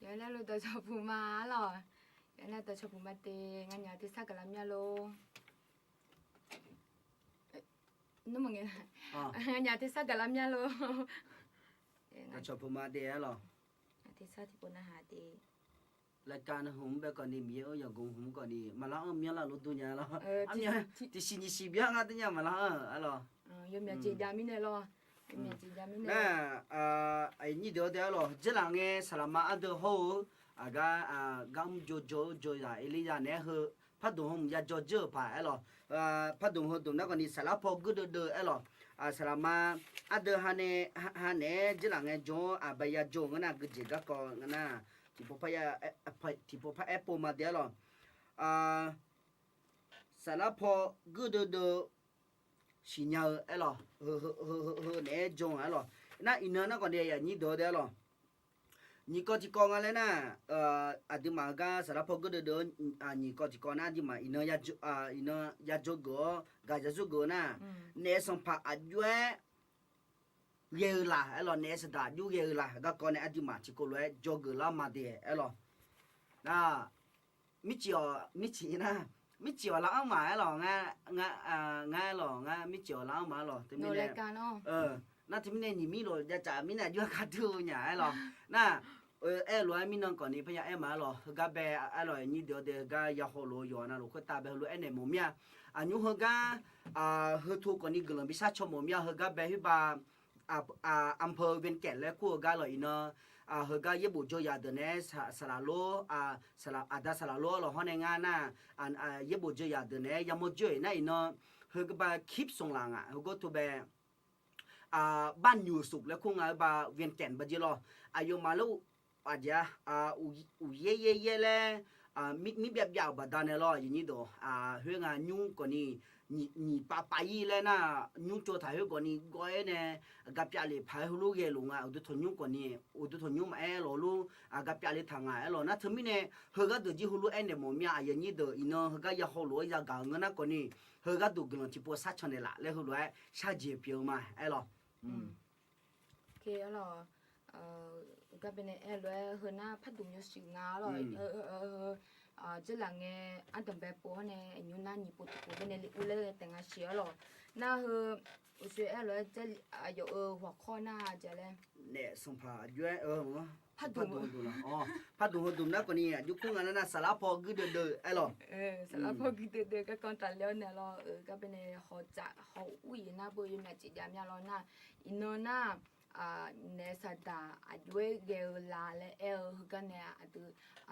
原来路到小铺马了，原来到小铺马的，俺家的啥个拉面喽？那么个，俺家的啥个拉面喽？ก็ชอบพูดมาเดียหรอ 俺的啥的不能下的。รายการหุ่มแบบก่อนนี้มีอย่างกงหุ่มก่อนนี้มาแล้วมีอะไรรู้ตัวเนี่ยหรอมีที่สิ่งที่สิ่งอย่างอะไรเนี่ยมาแล้วอะไร有面接家面的咯，有面接家面的。那ไอ้นี่เดียวเดียวหรอเจ้าหลังเงี้ยสลามาอันเดียวหูก็กำโจยไอ้ลี่ยาเนี่ยคือพัดดวงหุ่มยาโจไปไอ้หรอพัดดวงหุ่มตรงนั้นก่อนนี้สลาพอกูเดือไอ้หรอสลามาอันเดียวฮันเน่เจ้าหลังเงี้ยโจใบยาโจงั้นน่ะก็จีก็ก่อนงั้นน่ะที่พอพายที่พอพายแอปเปิลมาเดียวหรอสลาพอกูเดือสิญญาไอ้หรอเนี่ยจงไอ้หรอน่ะอินเนอร์น่ะก่อนเดียวนี่เดียวหรอนี่ก็ที่กองอะไรนะอดีมาก็สารพัดก็เดินนี่ก็ที่กองน่ะดีมาอินเนอร์ยาจูก็กาจูก็น่ะเนี่ยสัมผัสอายุเยอะละไอ้หรอเนี่ยสุดาอยู่เยอะละก็ก่อนเนี่ยอดีมาที่ก็เลยจูก็ละมาเดียไอ้หรอน่ะมิจินะมิจิว่าเราเอามาหรองาหรองามิจิว่าเราเอามาหรอที่มีเนี่ยน่าที่มีเนี่ยนี่มีหรอจะจ่ามีเนี่ยยั่วขัดดูเนี่ยหรอน่ะรวยมีน้องก่อนนี้พยามาหรอก็แบบรวยนี่เดี๋ยวก็ยาหัวโลอยู่นะลูกก็ตาแบบรู้เนี่ยมุมเนี่ยอันนี้เขาก็ทุกคนนี้กลุ่มพิชาชมมุมเนี่ยเขาก็แบบที่บ้าอำเภอเวียนแก่นและคู่ก็เลยเนาะเฮก็ยบุโจยาเดเนสลาโลสลาโลเราห้องในงานน่ะยบุโจยาเดเนยามโจยน่ะเนาะเฮก็บาคลิปส่งหลังเฮก็ตัวแบบบ้านอยู่สุขแล้วคงบาเวียนแก่นบาจิโลอายุมาแล้วอาจจะเย่เลย mi bia bia ba da ne lo yin do hu nga nyu ko ni ni pa yi le na nyu cho tha hu ko ni go e ne ga pya le pha hu lu ge lu nga du thon nyu ko ni du thon nyu ma e lo lu ga pya le tha nga e lo na thmi ne hu ga du ji hu lu e ne mo mya yin do ino hu ga ya ho lo ya ga nga na ko ni hu ga du glo ti po sa chon ne la le hu lu e sha je pyo ma e lo Kì là cái bên này em nói hơn na phát động nhiều sự ngã rồi chỉ là nghe anh tầm bé bố này nhiều na nhị bố bố bên này lấy tiếng Anh xíu rồi na hơn sự em nói chỉ giờ hoặc khó na chỉ là nè song pha yue mà phát phát động động là phát động na ko ni yu ku nga na sala po gu de e lo sau đó phải cái từ cái con tài liệu này lo cái bên này họ trả họ uy na bố yêu này chỉ giảm nhau lo na ino na nè sa ta đuôi gel là lẽ cái này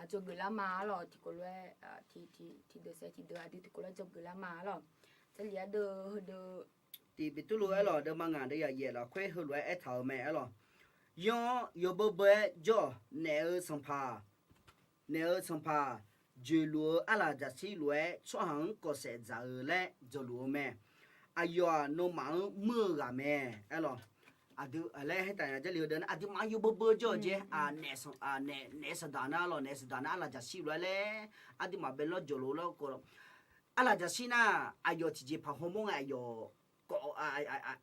cho người làm má rồi thì có lẽ thì được sẽ thì được thì có lẽ cho người làm má rồi sẽ liệt được ti bi tu lu e lo de ma nga de ya ye la khwe hu lu e thao me e lo yo bo be jo ne song pha je lu ala ja si lu e cho hang ko se za le jo lu me ayo no ma mưa ga me e lo adu ale he ta ja liu de adu ma yo bo jo je ne sa dana lo ne sa dana la ja si lu le adu ma be lo jo lo ko ala ja si na ayo ti je pa ho mo ayo ko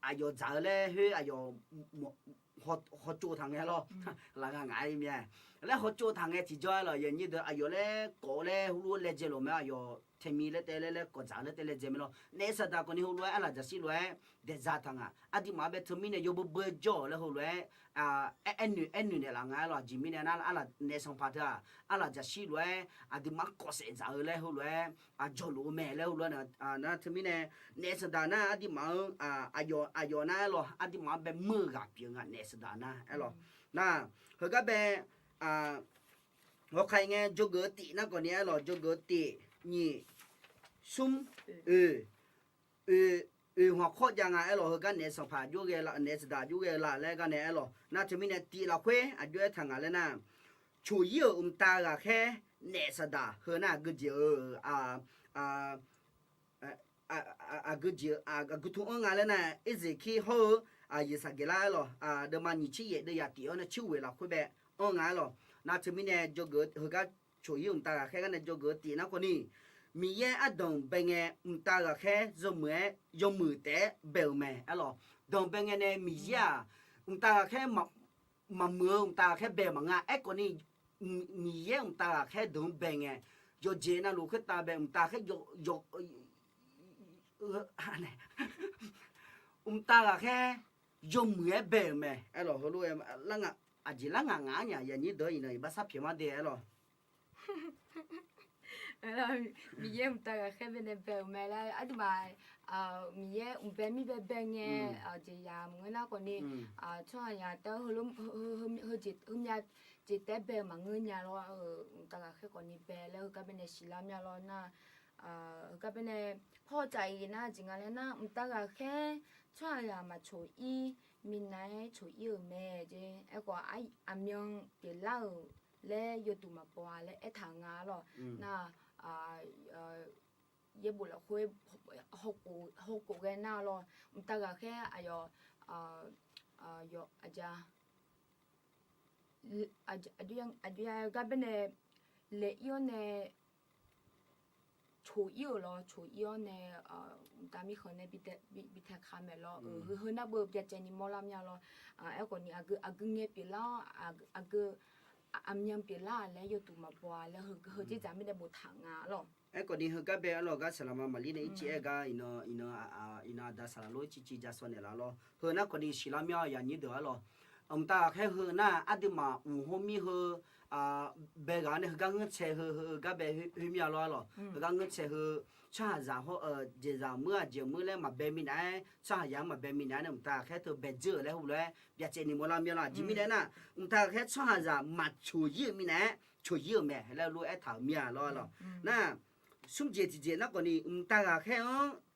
ayo za le he ayo họ chua thằng nghe lo là ngại mẹ lấy họ chua thằng nghe chỉ cho là như thế ayo le cổ le hulu le je lo mẹ ayo thêm mi le tele le có giá le tele je mẹ lo nè sao ta con đi hulu ala giờ xí lo để giá thằng đi mà bé thêm mi này yo bơ jo le hulu en này là ngại lo chỉ mi này ala nè xong phát ra ala giờ xí lo đi mà có sẽ giá le hulu jo lo mẹ le hulu na thêm mi này nè sao ta na đi mà ayo na lo đi mà bé mưa gặp chuyện nè sao ta na lo na hồi các bé họ khai nghe cho gỡ tị nó còn nhé là cho gỡ tị nhị sum hoặc khó chẳng ai là cái này sản phẩm vô cái là này sẽ vô cái là cái này là na cho mình tị là khuê vô thằng này na chủ yếu ta là cái này sẽ đã hơn na cái gì cái gì cái thùng ông này na ít gì khi họ ý sao cái là đợt mà nhị chỉ vậy đợt tị nó chịu về là khuê bé ông này là na cho mình cho gỡ cái chủ yếu ta là cái này cho gỡ tị nó còn đi mi ye đồng bên nghe ta là cái dùng mưa té bèo mè alo đồng bên nghe này mi ya ta là cái mà mưa ta cái bèo mà ngã ấy còn đi mi ye ta là cái đồng bên nghe cho dễ na lúc cái ta bèo ta cái này ta là cái dùng mưa bèo mè alo hồi lúc em lăng chỉ lăng ngã nhà giờ như đó này bắt sắp phía mà đi alo mi ye ta ga khe bên bèo mẹ là adu mà mi ye bé mi bé nghe chỉ ya người nào còn đi cho nhà tao hơi chỉ té bèo mà người nhà lo ta ga khe còn đi bé là cái bên này xí làm nhà lo na cái bên nàyพ่อใจนะจริงอะไรนะta ga khe cho nhà mà chủ ý mình này chủ ý ở mẹ chứ ai qua ai âm nhung để lâu lẽ yêu tụi mà bỏ lẽ ai thằng ngã rồi na ye bù là khuê học cổ cái nào rồi ta cả cái ayo yo aja cái bên này lẽ yêu này chủ yếu này ta mi khởi này bị thắc khám mẹ lo hơn na bờ bây giờ ni mua làm nhà lo em còn ni ag nghe bị lo ag âm nhầm bị la lẽ yêu tụi mà bỏ lẽ hơi chỉ giảmไม่ได้ một thằng ngã rồi còn đi hơn các bé lo các salama mali này chị ga ino đã sala lo chị ra xuân này lo hơn na còn đi silamia ya như đó lo ta cái hơn na adima hôm mi hơn bé gái này gang ngất xe hơn các bé hôm mi lo gang ngất xe hơn cha già họ giờ già mưa lên mà bé mình ấy cha già mà bé mình ấy ta cái từ bé dưa lên hôm nay bây giờ ni mua làm như là chỉ mình đấy na ta cái cha già mà chủ yếu mình ấy chủ yếu mẹ là luôn ấy thảo mía lo na sum je na ko ni ta ga khe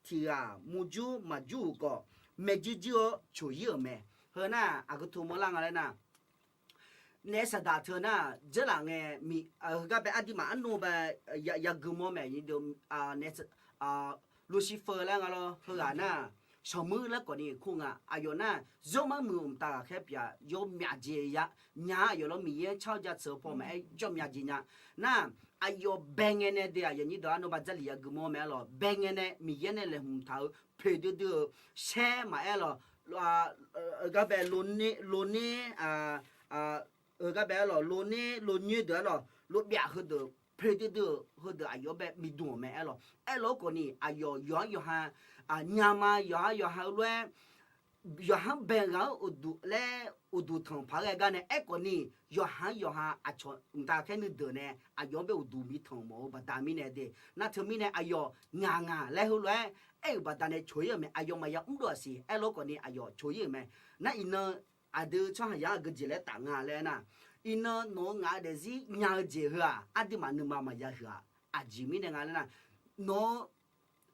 thì mu ju ma ju ko me ju ju chủ yếu mẹ hơn na à cái thu mua lang này na 내 사다트나 저랑에 미 그가 아디마 안노바 야 그모메 이도 아 루시퍼랑 그가나 小มือแล้วก็นี่คงอ่ะอายน่ะโยมามือตาแค่เปียโยมยาเจียญาอยู่แล้วมีเยชาวจะเสือพอไหมจอมยาจีญาน่ะอายแบงเงินเดียอย่างนี้ตัวนู้นบัจลียกมอแม่หรอแบงเงินมีเยนเลยหุ่นเท้าเพลดดูแช่มาหรอก็แบบลุนนี่ก็แบบหรอลุนนี่เดี๋ยวหรอลุนเบียคือเดือเพลดดูคือเดืออายแบบมีดวงแม่หรอแล้วก็นี่อายย้อนอยู่ฮะnyama ya ha lwe ya ha benga udu le udu thon pha ga ne ekoni ya ha acho nta ke ni de ne ayo be udu mi thon mo ba da mi ne de na thmi ne ayo nga le hu lwe e ba da ne choye me ayo ma ya umdo si e lo ko ni ayo choye me na ina ade cha ya ga je le ta nga le na ina no nga de si nya je ha adi ma nu ma ya ha aji mi ne nga le na no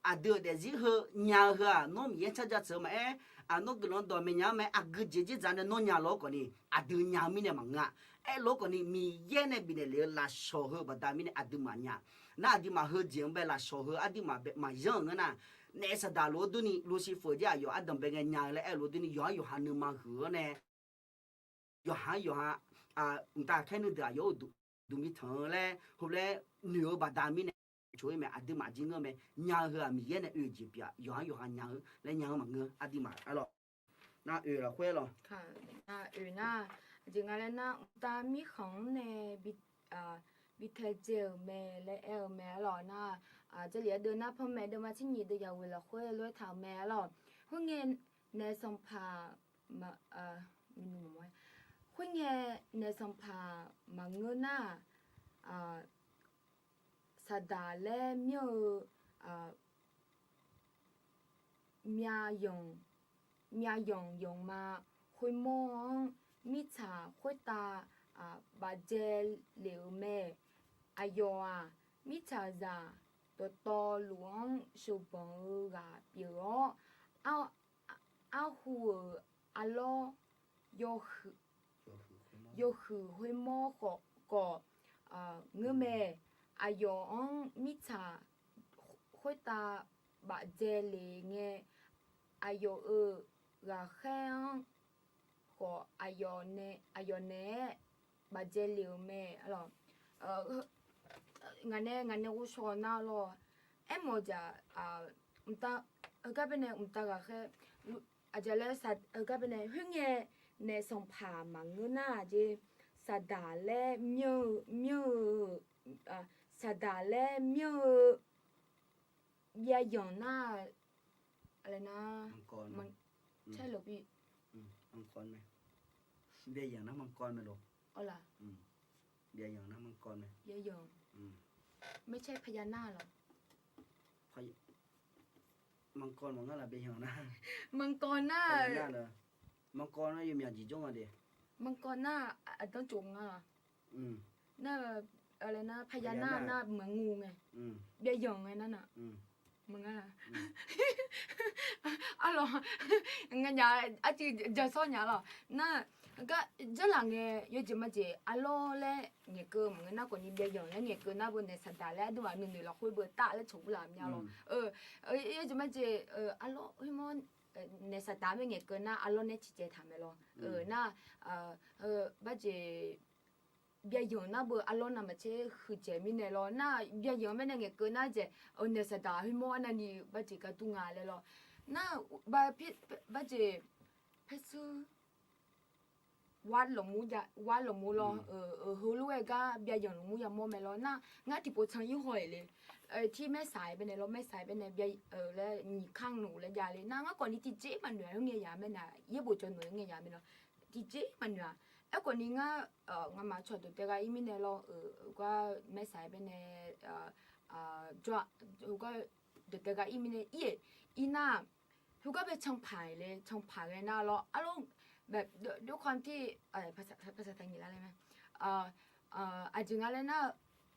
à đưa để gì hơ nhà hơ nó miễn cho ra sớm mà nó cái nó đòi mình nhà mà cứ chỉ dàn nó nhà lỗ còn đi đưa nhà mình này mà ngã lỗ còn đi mi yên này bị này là sổ hơ bà ta mình này đưa mà nhà na đưa mà hơ giếng bé là sổ hơ đưa mà giang nữa nè nè sao đã lỗ đôi ní lỗ sĩ phơi ra yo đầm bé nhà lại lỗ đôi ní yo hà nương mà hơ nè yo hà người ta khai nữa đã yo đủ mi thằng lẽ hôm lẽ nửa bà ta mình chỗ mẹ ăn mà chỉ ngơ mẹ nhà hơ mi yên này uy bia yo nhà lấy nhà mà ngơ ăn mà alo na uy là khuê rồi ค่ะน่ะจึงอะไรนะตามีของในบิเทเจลแม่และแม่หรอนะจะเหลือเดินหน้าพ่อแม่เดินมาที่นี่เดียวเวลาคุยรวยถามแม่หรอหุ่นเงินในสมภามามีหนุ่มไว้หุ่นเงินในสมภามาเงินน่ะสะดาและเมียวเมียยงมาคุยมองมิชาคุยตาบาเจเหลวแม่อายอมิชาจาตัวหลวงสุบังกาเปียวเอาหัวอลอยคือคุยมอก็เงือแม่อายองมิชาคุยตาบาเจเหลเงอายราแข้งขออายอนเน่บาเจลิวแม่หรองานเน่กูชอบน่าหรอโมจ่าตาก็เป็นตาแค่อาจจะเล่สัตก็เป็นหุ่นเงี้ยในสงผามังเงินน่ะจีสัตดาเล่มิวสัตดาเล่มิวยายองน่ะอะไรนะมันใช่หรอพี่มังกรไหมเบียอย่างนั้นมังกรไหมลูกอ๋อล่ะเบียอย่างนั้นมังกรไหมเบียอย่างไม่ใช่พญานาคหรอมังกรมันก็làเบียอย่างนั้นมังกรน่ะเลยมังกรน่ะอยู่มีกี่จงอ่ะดิมังกรน่ะต้องจงอ่ะน่ะอะไรนะพญานาคน่ะเหมือนงูไงเบียอย่างไงนั่นน่ะมึงอ่ะalors nga nya a ti ja so nya lo na ga je la nge yo je ma je alo le nge ke mo na ko ni bia yo le nge ke na bo ne sa da le du wa nu nu la khoi bo ta le chu la nya lo yo je ma je alo hi mo ne sa da me nge ke na alo ne chi je tha me lo na ba je bia yo na bo alo na ma che khu je mi ne lo na bia yo me ne nge ke na je ne sa da hi mo na ni ba je ka tu nga le lo na ba je pesu wa lo mu lo hu lu ga bia yo lo mu ya mo me lo na nga ti po chang yi hoi leที่แม่สายไปเนี่ยเราแม่สายไปเนี่ยแล้วหนีข้างหนูแล้วยาเลยนางก็ก่อนนี้ที่เจ๊มันเหนื่อยเงี้ยยาแม่น่ะเยี่ยบุจนเหนื่อยเงี้ยยาแม่เนาะที่เจ๊มันเหนื่อยแล้วก่อนนี้งามาชดตัวเด็กอีมิเนี่ยเราก็แม่สายไปเนี่ยจ้าก็เด็กอีมิเนี่ยอีน่าเขาก็ไปช่องผ่ายเลยนะเราอารมณ์แบบด้วยความที่ภาษาไทยนี่อะไรไหมอาจจะงั้นเลยนะ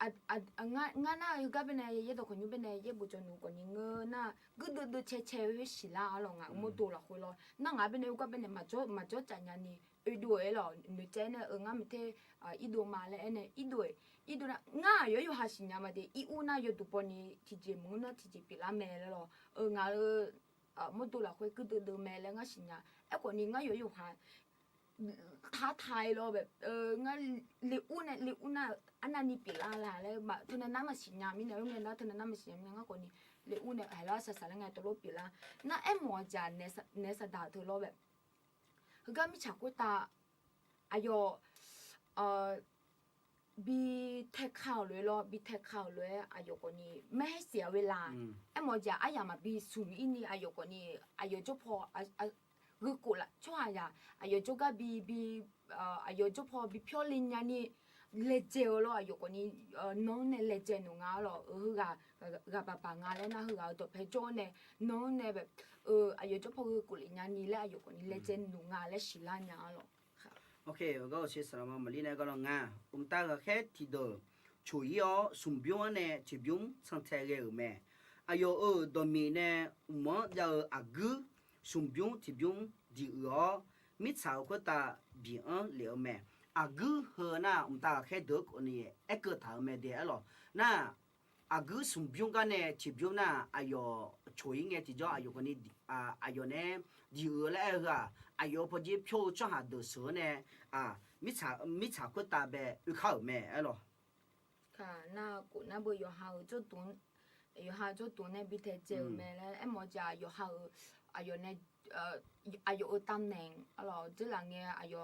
nga na yu ga bene ye do ko nyu bene ye bu jo nu ko ni nga na gu du che hu shi la lo nga mo do la ho lo na nga bene yu ga bene ma jo cha nya ni e do e lo nu che ne nga mi te i do ma le ene i do na nga yo ha shi nya ma de i u na yo du po ni ti je mo na ti je pi la me le lo nga mo do la ho gu du me le nga shi nya e ko ni nga yo ha ท้าทายเราแบบงั้นเลอุนะอันนั้นนี่ปีละละเลยมาทุนนั้นมาสิญญามินะรู้ไงนะทุนนั้นมาสิญญามินะก็นี่เลอุเนี่ยให้เราสัสๆแล้วไงตัวเราปีละน่ะไอ้หมอจานเนสดาตัวเราแบบคือก็มีฉากกูตาอายบีเทคข่าวเลยรอบีเทคข่าวเลยอายก็นี่ไม่ให้เสียเวลาไอ้หมอจาอายามาบีสูงอินี่อายก็นี่อายจะพอ그 꼴라 좋아야 아요 조가 비비 아요 조퍼 비표린냐니 레제올로 아요 거니 너네 레제누가로 으가 바방아레나 흐가 또 배조네 너네 아요 조퍼 그 꼴이냐니 레 아요 거니 레제누가 레 실라냐로 OK 我是什么里那个了啊我们大个开提到主要送标呢这边生产个咩啊有到面呢我们要啊个sung biong ti biong di ro mi chao ko ta bi an le me a gu he na ta khe de ko ni e ko ta me de lo na a gu sung biong ka ne ti biong na ayo choi nge ti jo ayo ko ni ayo ne di ro le ga ayo po ji phyo cha ha de so ne mi cha ko ta be u kha me lo ค่ะน่ากูน่าบ่อยู่หาจุดตุนอยู่หาจุดตุนเนี่ยบิเทเจอแม่แล้วไอ้หมอจ่าอยู่หาอายุเนี่ยอายุตำแหน่งอะไรที่หลังเนี่ยอายุ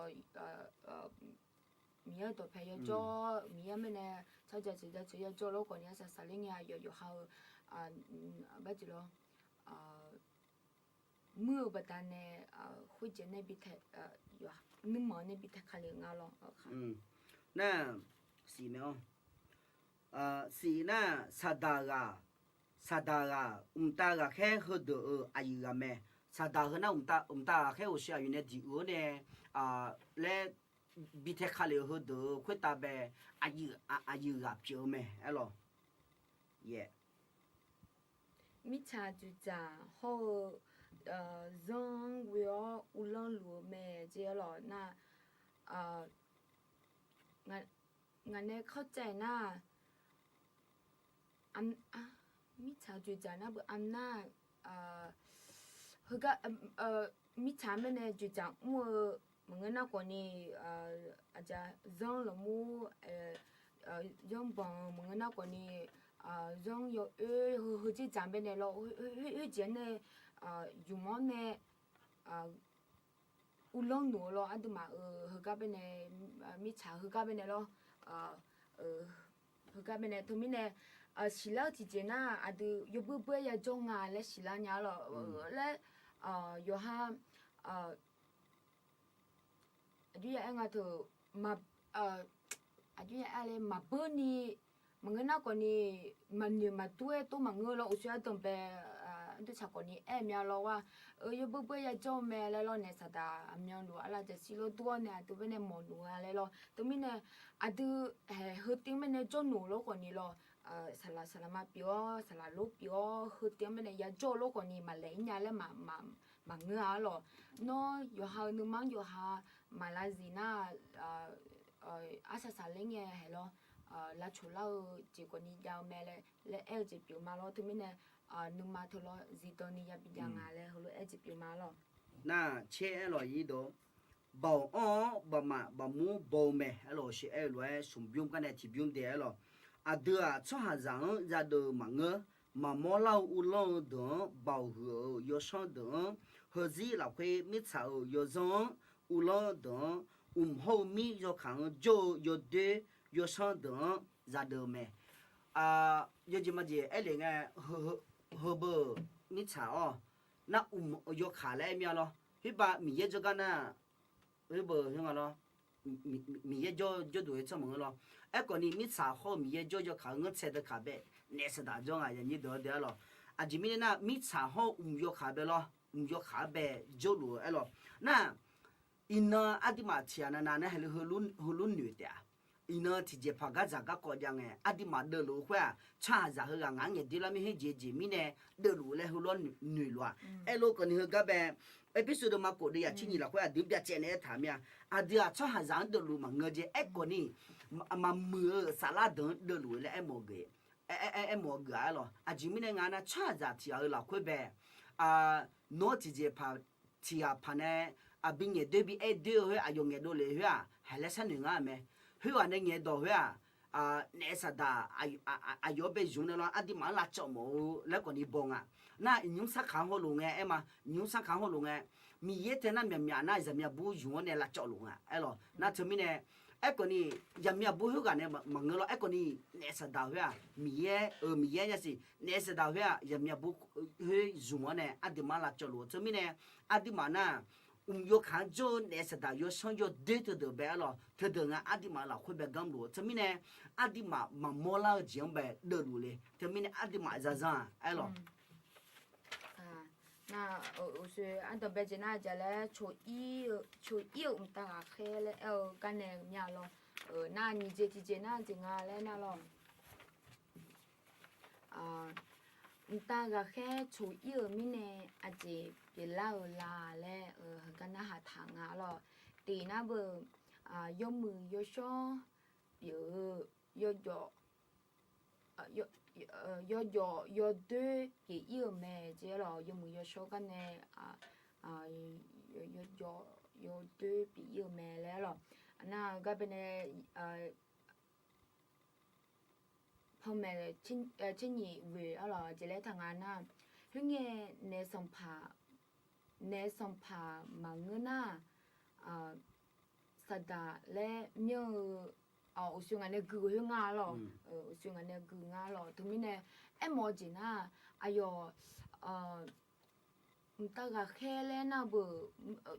มีตัวเพย์จ่อมีอะไรเนี่ยชาวเจ้าจะจ่อแล้วก่อนเนี่ยสัสๆเนี่ยอายุอยู่หาแบบจี咯เมื่อบัดเนี่ยคุยเจเนี่ยบิเทอยู่นึกหมอเนี่ยบิเทคาลิงอ่ะ咯ค่ะน่ะสีเนาะสีน่ะซาดาราตาแค่ฮดอายุละแม่ซาดานะตาแค่โอเชียอยู่ในดิโอเนี่ยและบิเทคาเลฮดคุยตาเบอายุละเปียวแม่เอลอเย่มิชาจุจ่าฮอซงเวียอุลังลัวแม่เจ้าหล่อน่ะงั้นเนี่ยเข้าใจน่ะมิชาจุจ่าน่ะบ่อำนาจคือก็มิชาแม่เนี่ยจุจ่ามัวมึงน่ะก่อนนี่อาจจะซงละมูยองบองมึงน่ะก่อนนี่zong yo hu ji jam be ne lo hu je ne yu mo ne u long no lo adu ma hu ga be ne mi cha hu ga be ne lo hu ga be ne to mi ne si la ti je na adu yo bu bu ya jong a le si la nya lo le yo ha adu ya nga to ma adu ya ale ma bu niมึงน่ะก่อนนี่มันอยู่มาตัวตัวมังเงอเราอุตส่าห์ต้องไปดูฉากก่อนนี่เมียเราว่าอยู่เบื่ออย่าจ้องแม่แล้วเราเนี่ยสัตว์เมียรู้อะไรจะสิโลตัวเนี่ยตัวเป็นหมอหนูอะไรเราตัวมีเนี่ยดูฮึดติ้งมันเนี่ยจ้องหนูเราก่อนนี่เราสลัมาปีอ๋อสลัลูกปีอ๋อฮึดติ้งมันเนี่ยอย่าจ้องเราก่อนนี่มาเลยเนี่ยแล้วมาเงือเราเนาะอยู่หาหนึ่งมั้งอยู่หามาลาซีน่าอาซาซาเล้งเนี่ยเหรอลาชูเราจีกว่านี้ยาวแม่เลยจีบอยู่มาแล้วทุกมิเนี่ยนุ่มมาทุลจีตอนนี้ยาบิดางาเลยเขาเลยจีบอยู่มาแล้วน่าเชื่อหรอยี่ดูบ่าวบ่มูบ่าวแม่หรอเชื่อหรอสมบูรณ์กันเนี่ยจีบยุ่งเดียวหรอเดือช่วงหาจังจะดูมังเงอมาโมเล่าอุลองเดินบ่าวหัวยอช่างเดินเฮจีเราเคยมิสาวยอจงอุลองเดินหัวมียอขังโจยอเดยอช่างเดินจะดูแม่ยอจิมาจีเอลิงเฮเบอร์มิสาน่ะยอขาเลยมีอะไรฮิบะมีเยอะจังนะฮิบะยังไงล่ะมีเยอะจะดูให้ชั่วโมงล่ะไอ้คนนี้มิสาเขามีเยอะจะขาเงินเสด็จขาเบะเนี่ยสดาจังอย่างนี้เดี๋ยวล่ะจิมีน่ะมิสาเขายอขาเบะล่ะยอขาเบะจะรู้ไอ้ล่ะน่ะอินน่ะอดีมาเชียนะนะให้ฮุลุนหนุ่ยเดีย伊呢直接拍个咋个国家诶，阿弟嘛得路会啊，差咋个俺也对了咪去姐咪呢，得路嘞好多女了，哎路个你去个呗。episode 嘛过的呀，今年了会啊，对别见来谈呀，啊对啊，差上的路嘛，我这哎个呢，嘛没啥拉等的路嘞，哎么个，哎么个了，啊今年呢俺那差咋提啊了会呗，啊，侬直接拍提啊拍呢，啊并且对比哎对会啊用眼多嘞会啊，还来三年啊没，会话那眼多会啊。那啥的，要被用的了，阿弟妈拉脚毛，那个你帮啊，那你啥看好弄哎嘛，你啥看好弄哎，米也在那面面那什么不用的拉脚弄啊，哎咯，那证明呢，哎个你人面不好干的忙了，哎个你那啥的话，米也也是那啥的话，人面不会用的，阿弟妈拉脚弄，证明呢，阿弟妈呢。要看着那是的，要想要对的白了，他的俺阿弟妈了会白讲路，这面呢阿弟妈摸了讲白的路嘞，这面呢阿弟妈在上，哎咯。那我是按照北京那家嘞，初一我们大家开嘞，干那面咯，那你这那这个嘞那咯，大家开初一面呢，阿姐别老啦嘞，干那下堂啊咯，第那不有มือ有手，有脚，有对给有咩这咯，有没有手干呢？有脚有对比有咩嘞咯？那个边呢后面的今年为咯，这类堂啊那，迄个那上爬忙个那sada le myo usunga ne gu nga lo usunga ne gu nga lo to mine emoji na ayo ta ga khele na bu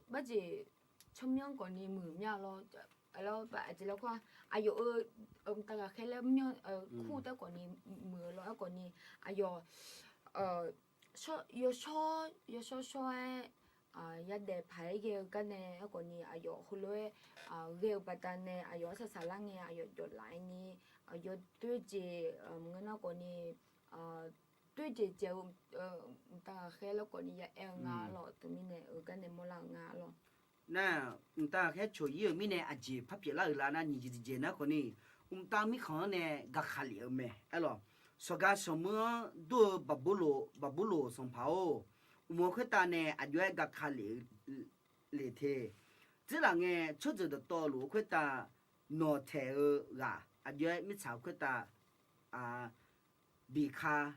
ba ji chomyong ko ni mu mya lo lo ba ji lo kwa ayo ta ga khele myo khu ta ko ni mu lo ko ni ayo yo so ya de phai ge ka ne ko ni ayo hulo ge ba ta ne ayo sa sa lang ya ayo do lai ni ayo tu je ngana ko ni tu je je ta he lo ko ni ya el nga lo tu mi ne ka ne mo la nga lo 那大开初一米呢，阿姐拍别了那你姐那个呢，大米看呢，个哈里没，哎咯，说个什么都巴布罗上跑，我看到呢，阿就个哈里里头，这两个出走的道路看到脑袋啊，阿就没查看到比卡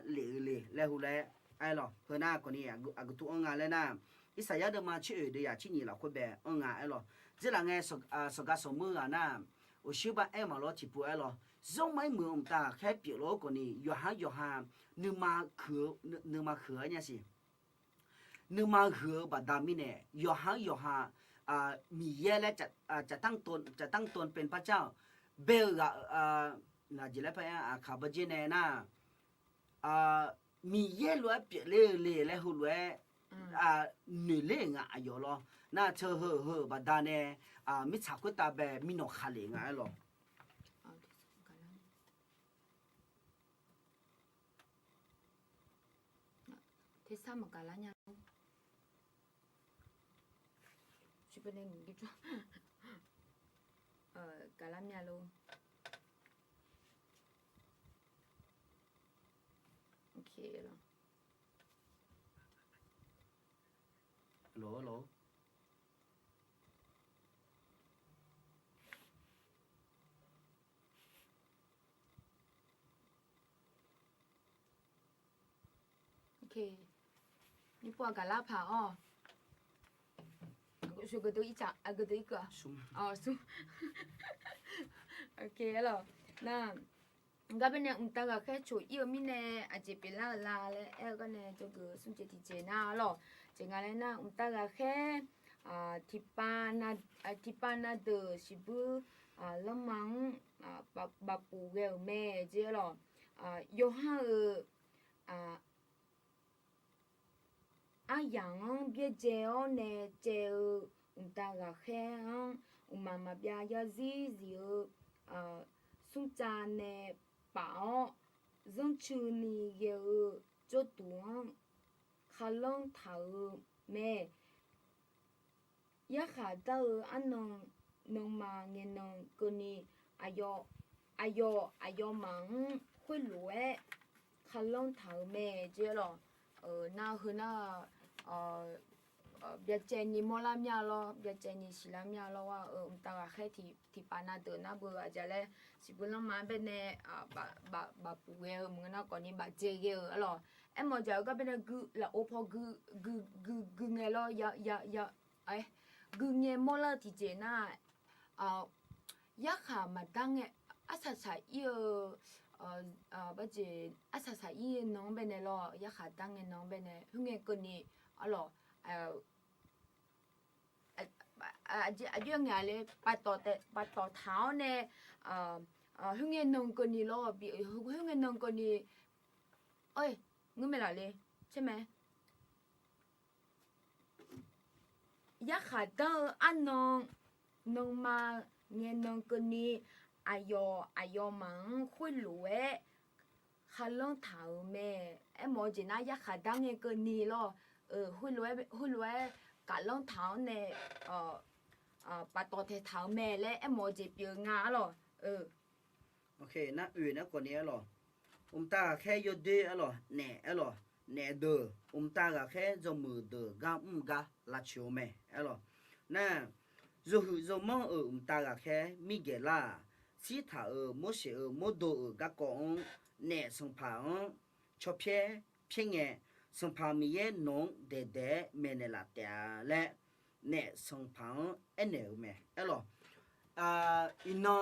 里，然后嘞，哎咯，和那个呢，阿个都俺来那。伊啥样的嘛去的呀？去年了，会呗，哎咯，这两个说个什么啊？那我小把哎嘛咯，去不哎咯，上买么大开别了个呢，约下，你妈去人家是，你妈去把大米呢，约下米耶嘞，จะตั้งตนเป็นพระเจ้าเบล那就来拍呀卡不进来那米耶罗别来后来。女人啊有咯，那车呵把他呢没查过大呗，没弄下来啊咯。thế sao mà cả lá nhau chỉ bên đây mình cái cả lá nhà luôn ok rồi Lỗ ok đi qua cả lá phà số cái túi chả cái túi cửa sum sum ok rồi nè cái bên này ta cái cái chủ yếu mình nè chỉ biết là cái này cho cái sum chỉ chế na lo chỉ ngay nè ta cái cái tipana de sibu lemang bapu gel me je lo yo ha yang bia je o ne je ta cái cái 嘛嘛边要有送家呢包，扔去呢有做短，哈冷头咩，一下到能嘛也能个呢，哎哟忙会来，哈冷头咩这咯，那和那别见你莫拉面咯，别见你西拉面咯哇，大家海提巴那得那不啊，家嘞，是不能买边呢把不会，我们那个呢把这个咯，哎么就个边的古啦，我怕古个咯，哎，古个莫了提前那一下嘛当个啥有。不是啥伊农边的咯，一下当个农边的，哼个个呢，咯，อย่างเลยปัดต่อเท้าเนี่ยฮึ่งเงินนงคนนี้ล้อบีฮึ่งเงินนงคนนี้เอ้ยงึไม่ละเลยใช่ไหมอยากขาดเตออันนงมาเงินนงคนนี้อายอมังคุยหลัวขาลงเท้าแม่ไอ้หมอจีน่าอยากขาดดังเงินคนนี้ล้อคุยหลัวการลงเท้าเนี่ยปัดต่อเท้าแม่และไอ้หมอจีเปียงาล้อโอเคนะนะคนนี้หรอตาแค่ยดเดอหรอแหน่หรอแหน่เดอตาแค่จมือเดกากาลาชิวแม่หรอนะจะมองตาแค่มิเกล่าสิท่าโมเสโมโดกากงแหน่สงพางชอบเพียงสงพามีเย่นงเดเมเนลาเตะและแหน่สงพางเอเนอแม่หรออินนอง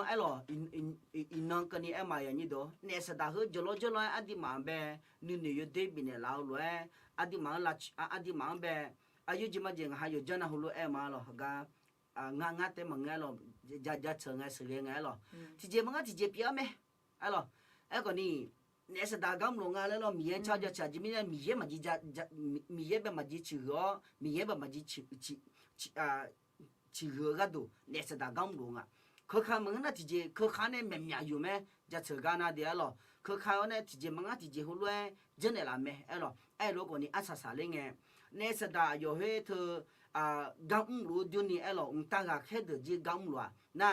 อินนองกันนี่มาอย่างนี้ดูเนี่ยสตาร์จลอดีมาเบนี่อยู่เดบินลาวเลยอดีมาเบอายุจิมาจิงหาอยู่จนะหุ่นมาหรอกงาเต็มงาหรอจะเชิงไงสื่อไงหรอที่เจมันก็ที่เจเปียไหมหรอก็นี่เนี่ยสตาร์กำลังงานแล้วมีเยชาจะจิมีเนี่ยมีเยมาจิมีเยแบบมาจิชื่อมีเยแบบมาจิชื่อก็ดูเนี่ยสตาร์กำลังเขาข้ามึงนะที่เจเขาข้าเนี่ยแม่ยาอยู่ไหมจะเชื่อกันนะเดี๋ยวหรอเขาข้าเนี่ยที่เจมึงที่เจหุ่นเลยเจเนี่ยละไหมหรอลูกคนนี้อาสาเลยไงเนี่ยสตาร์อยู่ให้เธอกำลังดูนี่หรอตั้งแต่แค่เดือดจีกำลังน่ะ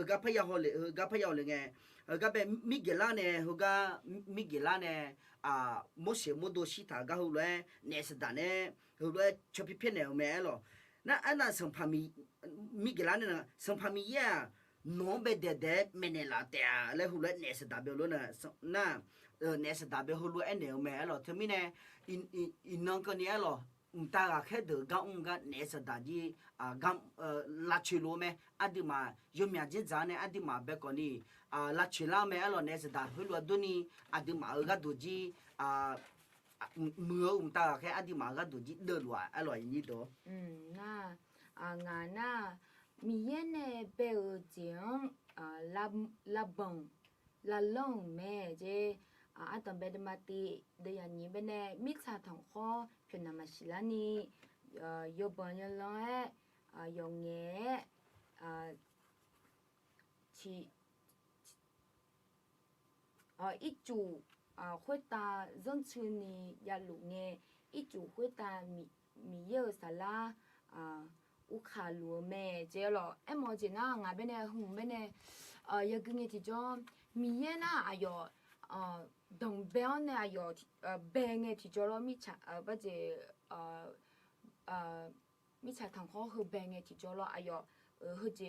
ก็พยายามเลยไงก็เป็นมิเกล่าเนี่ยโมเสโมโดชิตาก็หุ่นเลยเนี่ยสตาร์เนี่ยหุ่นเลยชอบพิเศษเนี่ยแม่หรอ那安那生怕米给咱呢，生怕米呀，农被得没那拉的，来后来那是大表了呢，那那是大表后来那没了，他们呢，那个呢了，大家开头讲个那是大的讲拉去路没，阿弟嘛有面子咱呢，阿弟嘛别个呢拉去拉没了，那是大后来多呢，阿弟嘛个多的มือตาแค่อดีมาก็ดูจิเดือดว่าอร่อยนี่ตัวน่างานน่ะมีเย็นเนี่ยเปลจิงลาบังลาลงแม่เจตอนเบดมาตีเดียนี้เป็นเนี่ยมิกซาทองข้อเพื่อนมาชิลานียบอนยลอยยงเงชีอีจู会打扔出呢呀路呢，一组会打米有啥啦乌卡罗咩这咯，哎么子那俺边呢红边呢，有个呢这种米耶那哎哟，东边呢哎哟，边呢这种咯米茶不是米茶糖好和边呢这种咯哎哟，或者。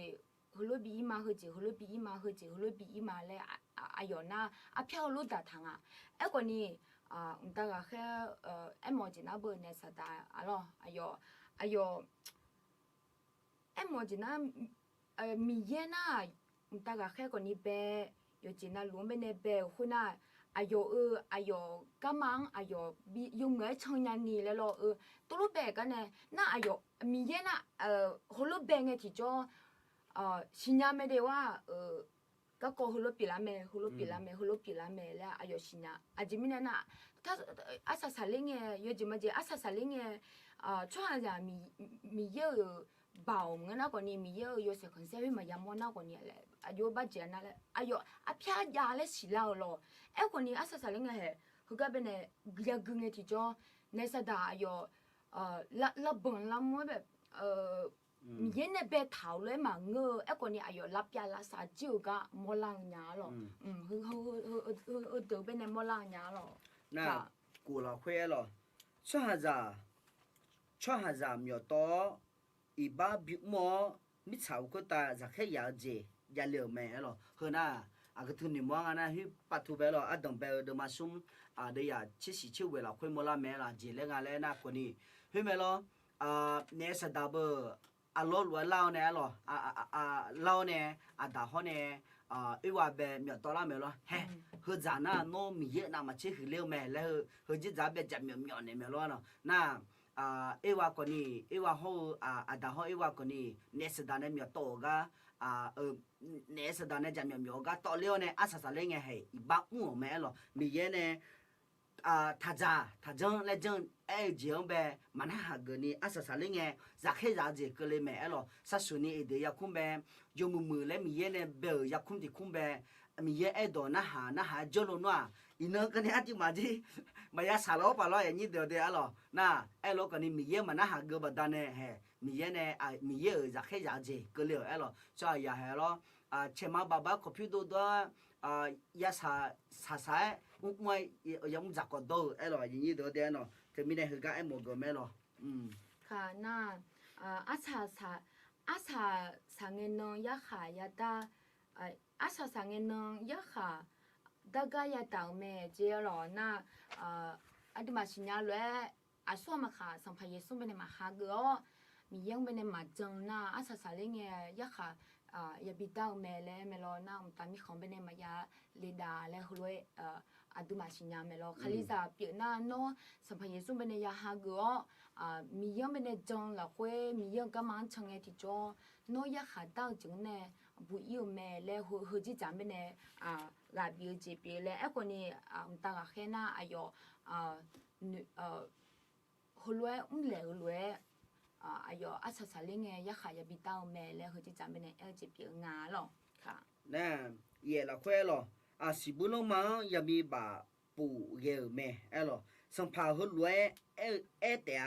胡萝卜嘛，或者胡萝卜嘛，或者胡萝卜嘛嘞，哎哟那飘路大汤啊，哎个呢大家还哎么子那不呢啥的咯，哎哟，哎么子那米耶那大家还个呢呗，有子那路边呢呗，或那哎哟，干忙哎哟，用个成年你了咯，多路呗个呢，那哎哟米耶那胡萝卜个提着。新疆没得话，个过胡萝卜啦没，胡萝卜啦了，哎呦新疆，这边呢，他啥零个，有这么子啥零个，穿上米有 bảo người nào còn mi yêu yêu sẽ còn sẽ với mà yam nào còn nhẹ lệ ayo ba chuyện nào lệ ayo apia ya lệ xí lao lo em còn nhẹ asa sao nghe hè cái bên này giờ gương nghe thì cho nên sao đã ayo la bận la muaแบบmi yên này bé thảo lệ mà ngơ em còn nhẹ ayo la pia la sa chiu cả mua lang nhá lo hư từ bên này mua lang nhá lo 那古老会了，穿下苗多，一把笔墨，你炒个大就开要节，要留没了，和那个图你忙啊那去把图白了，等白的嘛送的呀，其实就为了会莫拉没了，节嘞个嘞那个呢，去没了那是大不老罗老呢了，老呢大好呢。อีว่าแบบเมียตอละเมลอเฮ้เฮจานะโนมีเยนะมาเชคือเลวแม่แล้วเฮจิจาแบบจับเมียเนี่ยเมลอเนาะน่ะอีว่าคนนี้อีว่าเฮาดาเฮาอีว่าคนนี้เนสดาเนี่ยเมียโตกะเนสดาเนี่ยจับเมียกะตอเลวเนี่ยอาซาซาเลงเฮอีบะอูแม่ลอมีเยเนี่ย他讲来讲，讲呗，蛮哈个呢，阿啥哩个，咋开咋子个嘞咩咯？啥时呢？一定要看呗，有么嘞咪嘢呢？别要看的看呗，咪嘢多那哈叫咯喏，伊那个呢阿弟嘛的，嘛呀啥老巴老呀你得的啊咯，那咯个呢咪嘢嘛那哈个不单呢嘿，咪嘢呢咪嘢咋开咋子个了咯，所以呀系咯，前嘛爸爸可票多多呀啥。moi yang zakot do elo yin do de no te mi ne ga e mo go me lo ค่ะน่าอาชาเงินนองยะขายาตาอาชาเงินนองยะขาดากายาตาวแม่เจรอน่าอดิมาชิญาลอาสวมาค่ะสัมภเยซุเป็นมาหาเกอมียังเป็นมาจังน่าอาชาเลงยะขายาบิตาวแม่และเมลอน่าตามีของเป็นมายาเลดาและฮุลวยอดุมาชิญาเมลอคาลิซาเปียน่าโนสัมภเยซุเป็นยาหาเกอมียังเป็นจังละเว้มียังก็มันชังที่จอโนยาขาดาวจังเนี่ยบุยแม่และหัวจิจามเป็นลาบิวจีปีและคนนี้ตากแค่น่าอายุหัวรวยเหลวรวยอายุอาศัยเลี้ยงยาขายาบิตาวแม่และหัวจิจามเป็นจีปีงาหรอค่ะน่ะเย่ละเว้loสิบุลมังยามีบาปูเยแม่loสัมภาหัวรวยแต่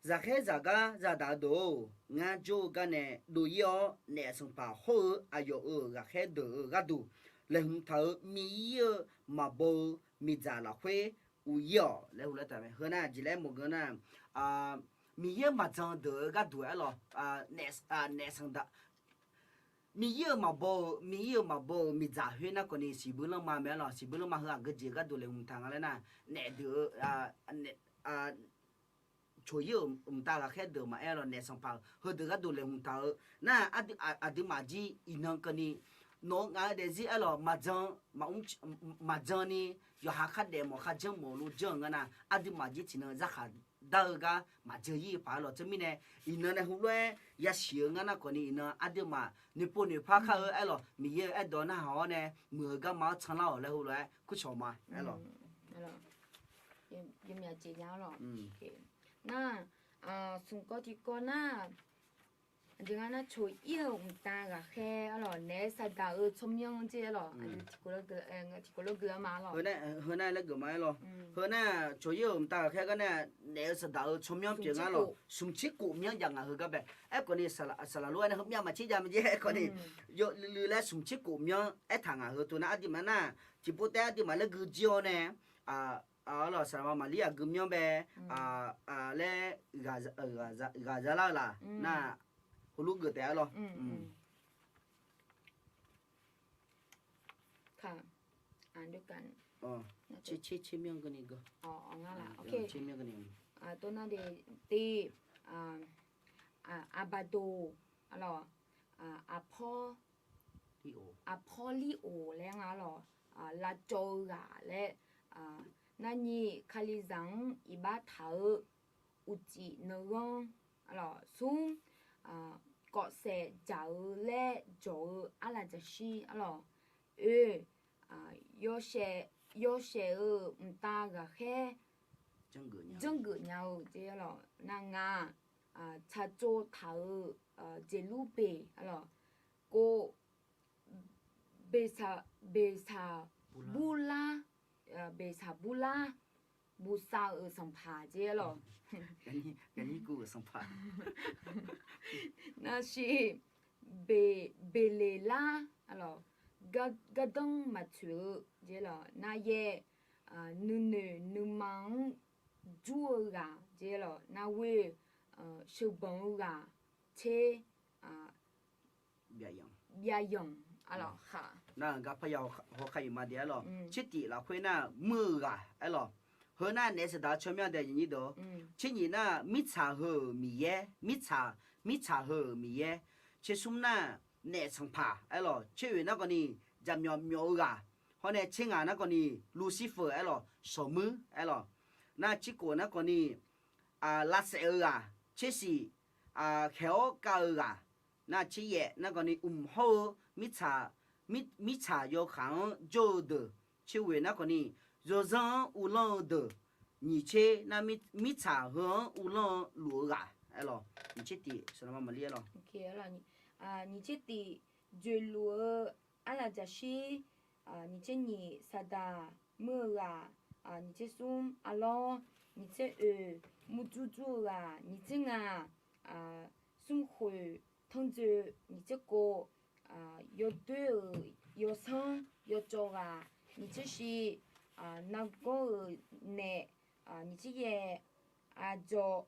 za khe za ga za da do nga jo ga ne do yo ne sung pa ho ayo ga khe do ga du le hum tha mi ye ma bo mi za la hwe u yo le hu la ta me he na ji le mo ga na mi ye ma zang de ga du lo ne sung da mi ye ma bo mi za hwe na ko ni si bu lo ma me lo si bu lo ma ha ga ji ga du le hum tha ga le na ne de neช่วยตาแค่เดิมมาเราเนี่ยสังพารเฮเดือดดูเลยหุ่นตาน่าอดีมาจีอินังกันนี่น้องเดซี่เรามาจังนี่อยู่หาคัดเดมหาจังหมอรู้จังกันนะอดีมาจีที่นั่นจะขาดดาวกามาเจอยี่ป่าเราจะมีเนี่ยอินังเนี่ยหุ่นเลยยาเสียงกันนะคนนี้อินังอดีมานี่ปุ่นนี่พักเขาเรามีเยอะดอนนะเขาเนี่ยเมื่อก็มาชนะเราหุ่นเลยคุชมาเรายังมีจีนหรอน่าสุก็ที่ก็น่าจังงั้นน่าช่วยเยี่ยมตากะแค่หรอเนสดาชมยังเจหรอที่กูเลิกที่กูเลิกมาหรอเฮ้ยน่าเลิกมาหรอเฮ้ยน่าช่วยเยี่ยมตากะแค่ก็เนี่ยเนสดาชมยังเพียงหรอสุ่มชิกุมยังยังเฮ้ยก็แบบคนนี้สละล้วนนะครับยังมาชี้จามันเยอะคนนี้ยกลือแล้วสุ่มชิกุมยังทางเฮ้ยตัวน่าที่มันน่ะที่พูดแต่ที่มันเลิกเจียวเนี่ยเราสามารถมาเรียกกลุ่มยังแบบเล่กาจะล่ะน่ะคุณลูกเกิดแต่หรอค่ะอ่านด้วยกันชิมยังกันนี่ก็งั้นล่ะโอเคชิมยังกันนี่ตัวนั้นเดตีอาบาโดอะไรอาพอลิโอแล้วงั้นหรอลาโจกาและนั่นนี่คาลิซังอีบาทาอุจิเนกงอะไรซุ่มเกาะเสจ่าเล่จ่ออะไรจะชีอะไรโยเชตากะแค่จังเกเนาเจ้าหรอนางงา ชาโจเถาเจลูเปอะไรก็เบซาบูลาเบซาบูลาบูซาสัมภาเจหรอ กันนี้กูสัมผัส 那是เบเลล่าอะไรก็ต้องมาถือเจหรอ那也นึมังจูกะเจหรอ那位手本กะเชยายงอะไรค่ะ นั่นก็พยาวหัวใครมาเดียวหรอชิดตีละคุยน่ะมือกะไอ้หรอเฮอน่ะเนสดาชมยังเดียวนี้ดอชินี่น่ะมิชาเฮมีเยมิชาเฮมีเยชิซุมน่ะเนสังผาไอ้หรอชิวน่ะก็นี่จำยอกะเพราะเนี่ยชิงาน่ะก็นี่ลูซิเฟอร์ไอ้หรอสมือไอ้หรอน่ะชิโกน่ะก็นี่ลาเซอร์ชิสิเขียวกาอะน่ะชิเยน่ะก็นี่โฮมิชา有行做的ชิวน่ะก็นี่若让无浪的你切那米茶和无浪罗啊哎咯你切的是那么么厉咯 โอเคแล้ว你这的就罗阿拉จะชี你这你萨达么你这松阿罗你这木猪猪你这松会通知你这个有对有生有做你这是那个呢你这也阿做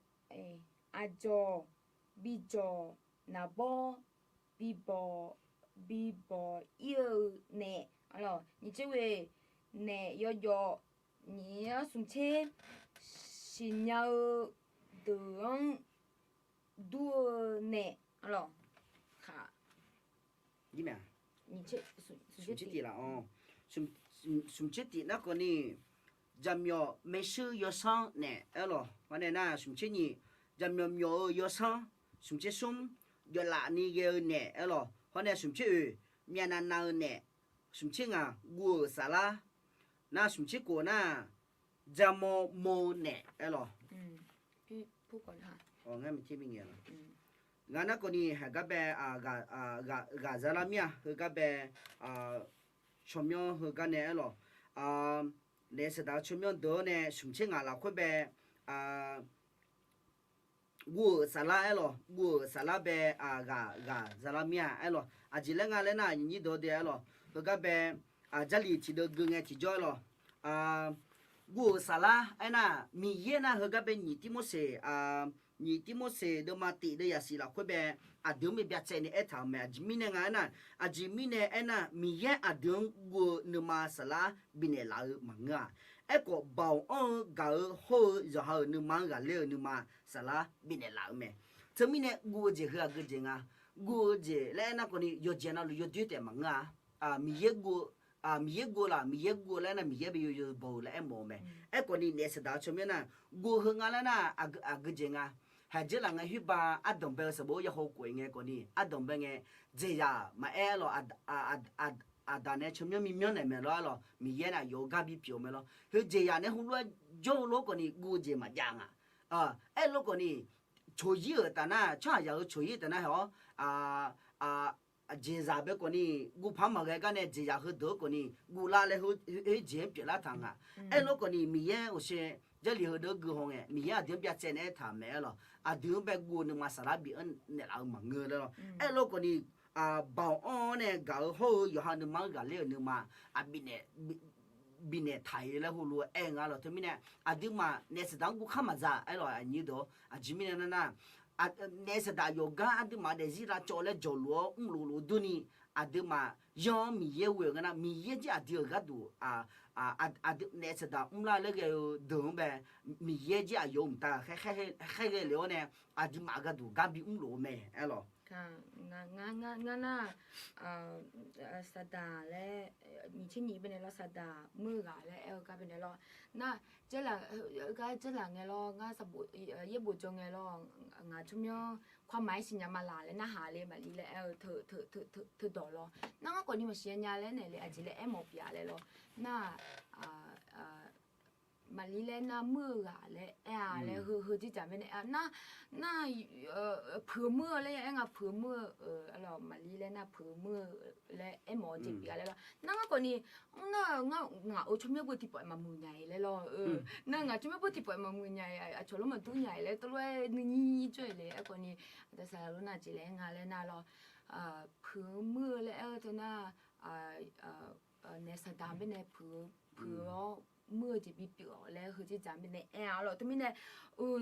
比做那波比波有呢，啊咯，你这位呢要你要送车，是要等多呢，啊咯，哈，你咩你这送切的啦哦送切的那个呢จำยอไม่ซื้อยอซังเนี่ยเออหรอวันนี้นะสมเช่นนี้จำยอซังสมเช่นซุมยอละนี่เยอะเนี่ยเออหรอวันนี้สมเช่นเมียนันนาเนี่ยสมเช่นกัวสาระน่าสมเช่นกัวน่ะจำโมเนี่ยเออหรอพี่พูดก่อนค่ะอ๋องั้นมันที่ไม่เงี้ยนะงั้นนักคนนี้ให้กับกาซาลามีให้กับชมยอให้กับเนี่ยเออหรอเนสดาชมยอนเดอเนี่ยสมเช่นเราคุยแบบวัวสาระไอ้หรอวัวสาระแบบกาซาลามีไอ้หรอจิเลงอะไรนะยินดีโดเดียหรอแล้วก็แบบจัลลีที่เดกึ่งที่จอยหรอวัวสาระไอ้น่ะมีเยนะแล้วก็แบบนี่ที่โมเสเดมาติเดียสิเราคุยแบบเดี๋ยวมีแบบเจนี่เอทามแม่จิมีเนี่ยไงน่ะจิมีเนี่ยไอ้น่ะมีเยเดี๋ยววัวเนื้อมาสาระบินเนี่ยเรามังงะไอ้ก็บ่าวกาโหจะหาเนื้อมังกะเลี้ยเนื้อมาสาระบินเนี่ยเราแม่เธอมีเนี่ยวัวเจ้าก็เจ้าวัวเจ้าแล้วน่ะคนนี้ยอดเจ้าน่ะยอดเดือดแต่มังงะมีเยกัวแล้วน่ะมีเยไปอยู่บ่าวแล้วไอ้หมอแม่ไอ้คนนี้เนี่ยสดาชมเนี่ยน่ะกัวหงอะไรน่ะก็เจ้าหากเจริญฮิบาดงเบลสบู่ยาหกวยเงี้ยคนนี้ดงเบลเงี้ยเจียมาหรอดานเนี่ยชมยังมีเมียนไหนไม่รู้หรอมีเย็นอะโยกาบีเปียวไม่รู้คือเจียเนี่ยหุ่นว่าโจโลคนนี้กูเจียมาจังโลคนนี้ช่วยแต่น่ะช่วยช่วยแต่น่ะเหรอเจียแบบคนนี้กูพามากันเนี่ยเจียคือเด็กคนนี้กูลาเลยเจียเปียละทางโลคนนี้มีเย็นโอเช这里头个行诶，米亚点别真诶谈没了，点别过那嘛啥啦比恩那老忙个了，如果你保安呢搞好，有哈那忙个了那嘛比呢台了葫芦了，他们呢点嘛那是当我看嘛咋，了你都这边呢那是大有个点嘛的是啦，做了做路路多呢，点嘛让米也会个那米也就点个多那是的，那个东北米也家有唔得，还个了呢，就马个都干比罗咩，哎咯。ค่ะงั้นน่ะสดาและมีชิ้นนี้เป็นแล้วสดามือกะและก็เป็นแล้วน่ะเจ้าหลังก็เจ้าหลังไง咯ง่าสบุเย็บบุจงไง咯ง่าชุมยอความหมายสิญญามาลาและน่ะหาเลยมาลีและเธอดอ咯น่ะก็คนนี้มาเสียญาและเนี่ยเลยอาจจะและหมอปีอะไร咯น่ะ มาลีเลน่ามือกะเลเลเฮจิจาเป็นน่าเผือมือเลยงาเผือมืออะไรมาลีเลน่าเผือมือและหมอจิปีอะไรก็นั่งก็นี่งาโอชมเมบุติปอยมามือใหญ่เลยล่ะนั่งงาชมเมบุติปอยมามือใหญ่ชลมาตัวใหญ่เลยตัวนี่จ่วยเลยก็นี่แต่สารน่าจิเลงาเลน่าล่ะเผือมือเลยตัวน่าเนสตามเป็นเผือมือจะบีเปียวแล้วเขาจะจำเป็นแล้วตัวมี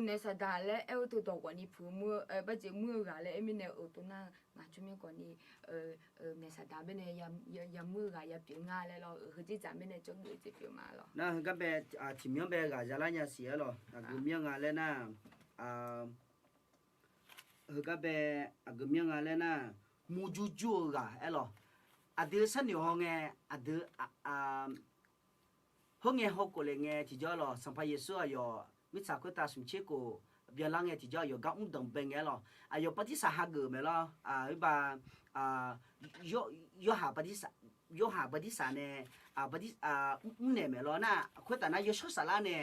เนสตาแล้วตัวตัวกว่านี้เผือมือปัจจุมือกะแล้วมีตัวน่างาช่วยกว่านี้เนสตาเป็นยามือกะยาเปียวงาแล้วเขาจะจำเป็นจงเลยจะเปียวมาแล้ว那个呗ทีมยัง呗个家那年写了个名啊嘞那个呗个名啊嘞那木猪猪个哎咯เดือสันนิหงเงเดือหงเงหกก็เลยเงที่จะรอสัมภาระส่วนยอมิตรก็ตาสมเชกูเบียร์ลังเงที่จะยอกับดงเป็นเงหรอยอปฏิสหกรรมเหรอแบบยอหาปฏิสาเนี่ยปฏิเนี่ยเหรอนะคนแต่น่ะยอชอบสาระเนี่ย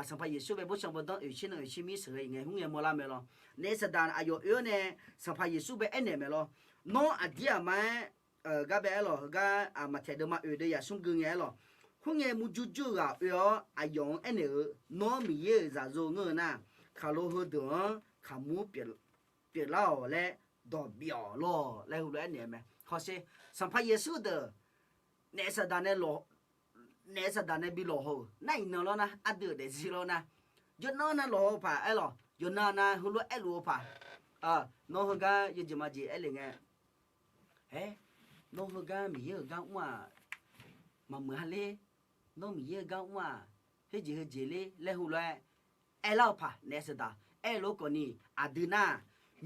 สัมภาระส่วนไปบุษบดต้องชิมีเสือเงหงเงมอลาเหรอเนี่ยสดานยอเนี่ยสัมภาระส่วนไปเนี่ยเหรอน้องอดีตมาก็แบบหรอก็มาเทเดมาเดียสุ่มกึ่งเงี้ยหรอพวกเงี้ยมุจุจุก็อายุอันนี้น้องมีเยอะจะรู้เงินนะขาโลหัวเดือขามูเปลี่ยนเล่าและดอกเบี้ยล่อแล้วหัวอันนี้ไหมเขาเสียสัมภาระสุดเนสดานเนี่ยบิโลหัวนั่นอินแล้วนะอัดเดือดเด็ดสิแล้วนะยนนั่นหล่อผ่าไอ้หรอยนนั่นหัวไอ้หล่อผ่าน้องก็ยังจะมาจีไอ้เรื่องเฮ้น้องก็มีเยอะกันว่ามาเหมือนเลยน้องมีเยอะกันว่าเฮ้ยเลยแล้วหัวเลยเอลาผ่าเนสดาเอโลกนี่อดีน่า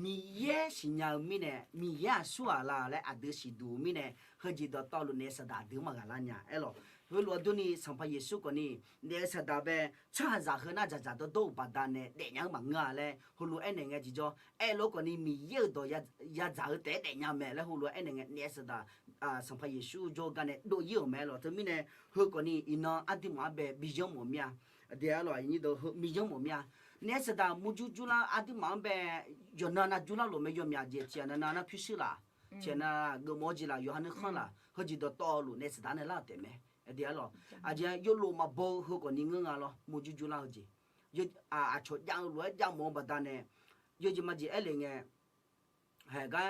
มีเยอะสิ่งอย่างมีเนี่ยมีเยอะส่วนละและอดีสิดูมีเนี่ยเฮ้ยจีดต่อลุเนสดาดูมากันละเนี่ยเอโลเวลาดูนี่สัมภาระสุกนี่เนสดาเบชาจากน่าจะดูปัดดานเนี่ยเด็กยังมังงะเลยหัวเอ็นเนี่ยจีจ่อเอโลกนี่มีเยอะตัวยาจากเด็กยังแม่แล้วหัวเอ็นเนี่ยเนสดาสัมภาระสุจกันเนี่ยดูเยอะแม่หรอถึงมีเนี่ยหัวนี่อินาอดีมาเบบิจงมุมยาเดี๋ยวหรอนี่ดูบิจงมุมยาเนสดามุจุลาอดีมาเบยอนาจุลาโลเมยมยาเจเจนานาพิชิลาเจนากโมจิลาโยฮันขันลาหัวจีดูต่อลุเนสดาเนี่ยลาเต็มไหมเดี๋ยวหรออาจจะยโลมาโบหัวนี่เงี้ยหรอมุจุลาหัวจียชดยังรวยยังมองบัดเนี่ยยจะมาจีเอลิงเฮ้ยกัน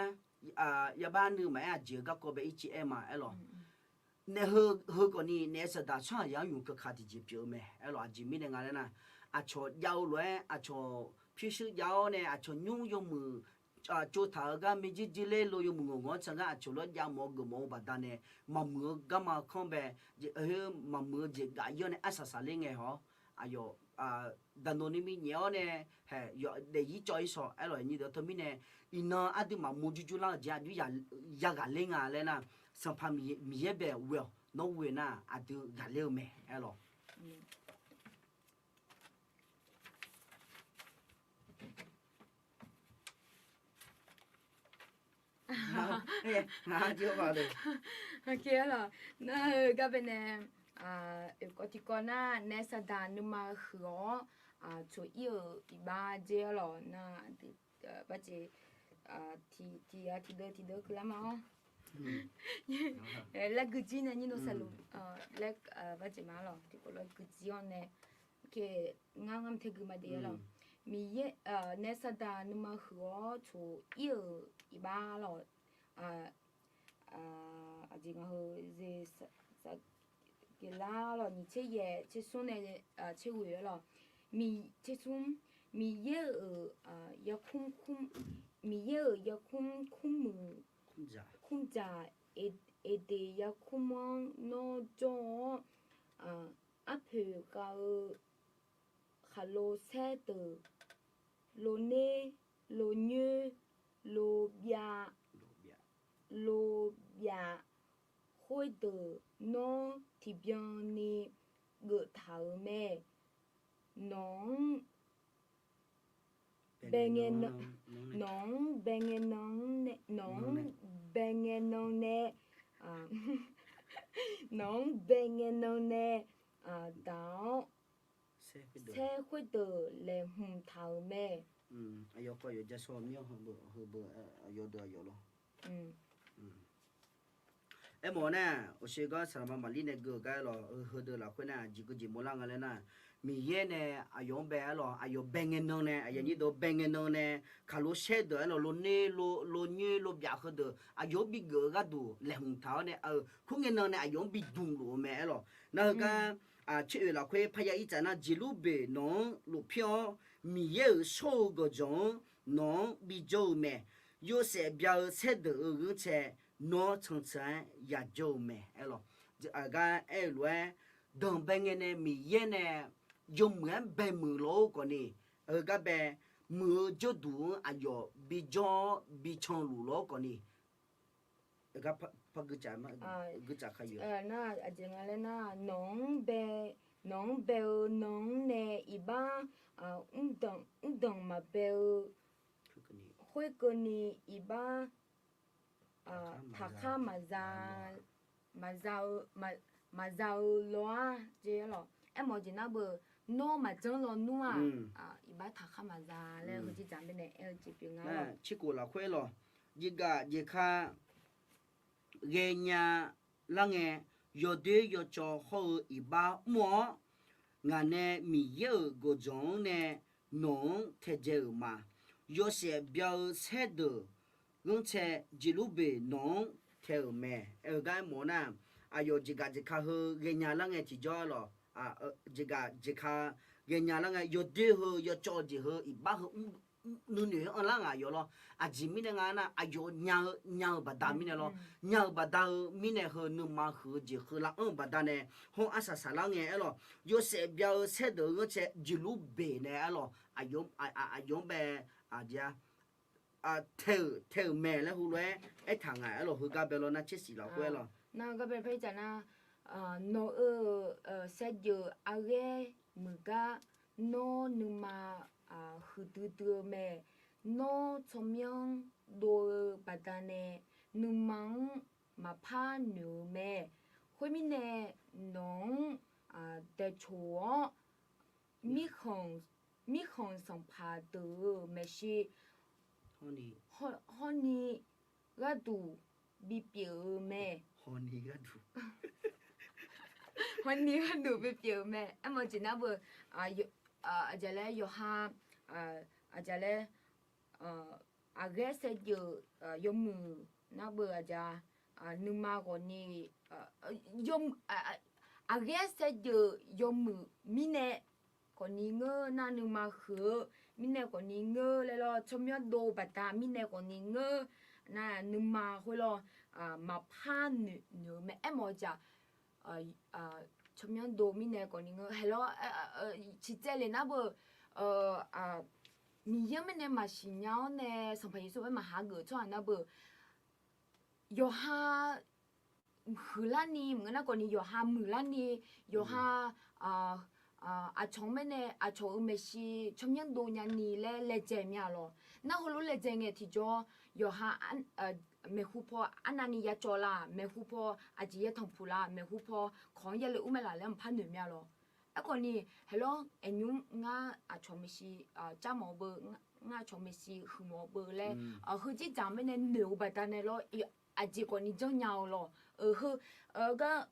ยาบ้านนึงไม่อาจจะก็ก็ไปอีจีเอ็มเอลเนี่ยหัวนี่เนี่ยสดาช่างยังอยู่กับขาดจีบเยอะไหมเอลจีมีเนี่ยอะไรนะชดยาวรวยชดพิชิตยาวเนี่ยชดยุ่งยมือจุดท้ายก็มีจีเล่ลอยมืองอฉันก็ชดรถยังมองก็มองบัดเนี่ยมามือก็มาคอมเบมามือจีก็ย้อนเนี่ยอาศัยลิงเหรออายุดันโนนี่มีเนี้ยเนี่ยเฮ้ยเดี๋ยวยี่จอยสอไอ้หล่ะนี่เดี๋ยวทำไมเนี่ยอินาอดีมามูจุล่าจะดูอยากเล่นอะไรนะสัมภาระมีเแบบเวลน้องเวน่ะอดีอยากเล่นไหมไอ้หล่ะเฮ้ยเจ้าว่าเลยโอเคเหรอน่าก็เป็นเนี่ยก็ที่ก่อนน่ะเนสดานุมาหัวช่วยอีบ้าเจ้าเหรอน่ะปัจจัยที่เดินคือละมั้งแล้วกุจิเนี่ยนี่เราสรุปแล้วปัจจัยมาเหรอที่ก็เรากุจิอันเนี่ยque ngam te gu ma de lo mi ye ne sa da nu ma huo chu ye i ba lo ji ga ho ze sa ke la lo ni che ye che sun ne che wu ye lo mi che sun mi ye ya kum mi ye ya kum ja e de ya kum no jo a phe ka Hello, set lo ne, lo nye, lo bia, hoi de no thì bien ni gỡ thảo mẹ nón bengen nón bengen nón nè nón bengen nón nè đảo 的，才会的来红头咩？哎呦，过有这说苗和不有的有了。嗯。哎，么呢？我说个什么嘛？你那个改了，后头了，可能几个节目啷个了呢？米耶呢？用白了，用白眼弄呢？你都白眼弄呢？看路写的了，路内路女路边后头，用比个多，来红头呢？空眼弄呢？用比东路买了，然后个去了可以拍一张那记录呗，弄路票，米耶少个种，弄比较买，有些标菜的而且。nó thường thường ya dâu mẹ lo aga luôn đồng bên nghe nè mi yên nè dùng mượn bên mưa lỗ còn nè aga bên mưa cho đủ ayo bị cho bị chọn lũ lỗ còn nè aga pa cái chả mà cái chả khai yo na aje ngale na nong be nong ne iba undong ma be hui ko ni iba thà khá mà giàu loa chế lo em nói gì nào bờ nó mà chân lo nua iba thà khá mà già lên hồi chỉ giảm bên này em chỉ biểu ngáo lo chỉ cố là khuê lo gì cả ghé nhà lăng nghe yo de yo cho họ iba mua ngà nè mi yêu go giống nè nong thế giới mà yo sẽ biểu xe được ngân chế chỉ lúc về nông theo mẹ ở cái món nào ayo chỉ cả hơ cái nhà lăng nghe chỉ cho lo chỉ cả cái nhà lăng nghe yo đưa hơ yo cho chỉ hơ ít ba hơ nửa nửa ở lăng ayo lo chỉ mình nghe na ayo nhau bà đam mình lo nhau bà đam mình hơ nửa mà hơ chỉ hơ lăng bà đam này họ asa sa lăng nghe lo yo sẽ biểu sẽ được ngân chế chỉ lúc về này lo ayo bé giờ theo mẹ là hú lẽ ấy thằng này là hú gặp nó chết xí là quê rồi na cái bên phải chana nó sẽ giờ age mực nó nhưng mà hư từ mẹ nó trong miệng đồ bà ta nè nhưng mà pha nhiều mẹ hồi mình nè nó để chúa mi không sống pha từ mẹ si honey ga du bi piu me honey ga du honey ga du bi piu me em chỉ nói bữa giờ lấy yo ha giờ lấy age sẽ giờ yo mu na bữa giờ numa còn ni yo age sẽ giờ yo mu mine còn ni ngơ na numa khử mình còn ní ngơ lại lo cho miếng đồ bát ta mình còn ní ngơ na nương mà hồi lo mà phan nữa mẹ em nói chả cho miếng đồ mình còn ní ngơ hello chỉ chơi lên na bờ mình giờ mình mà xin nhau nè xong phải số mà hạ gỡ cho anh na bờ yo ha hırlani mình na còn ní yo ha hırlani yo ha 처음에네 처음에시 청년도 년이래 레제미야로 나 홀로 레제게 티죠 요하 메후포 아나니야 졸라 메후포 아지에 통풀라 메후포 거기를 우메라래 판느미야로 아거니 헬로 에뉴가 처음에시 짜모버 nga 처음에시 흐모버래 흐지 잠에네 느우바다네로 아지거니 정냐로 흐가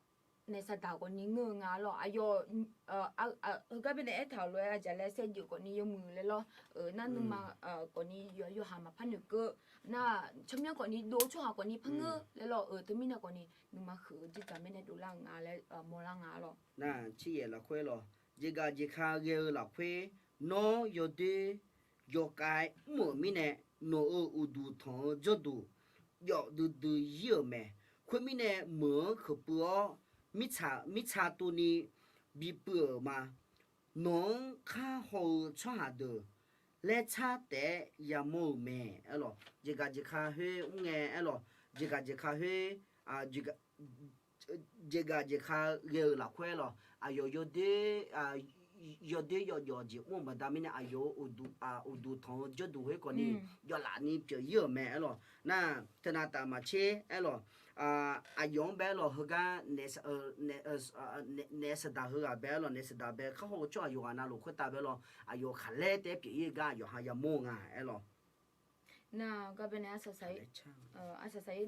nesa ta ko ni ngơ nga lo ayo ga be ne ta lo ya jale se ju ko ni yo mu le lo na nu ma ko ni yo ha ma phan ko na chomya ko ni do chu ha ko ni phang le lo to mi na ko ni nu ma khu ji ta me ne do la nga le mo la nga lo na chi ye la khwe lo ji ga ji kha ge la khwe no yo de yo kai mo mi ne no u du thon jo du yo du ye me khwe mi ne mo khu pu mi cha tu ni bi pu ma nong kha ho cha de le cha de ya mo me alo ji ga ji kha he nge alo ji ga he ji ga kha ge la khwe lo yo de 有的要紧，我们他们呢有读通就读会过呢，要拿你就有买了，那在那打嘛车哎咯。用白了后个那是打后个白了，那是打白，可好叫有啊那路快打白了，有看来的别一个有还要摸啊哎咯。那个边呢，实在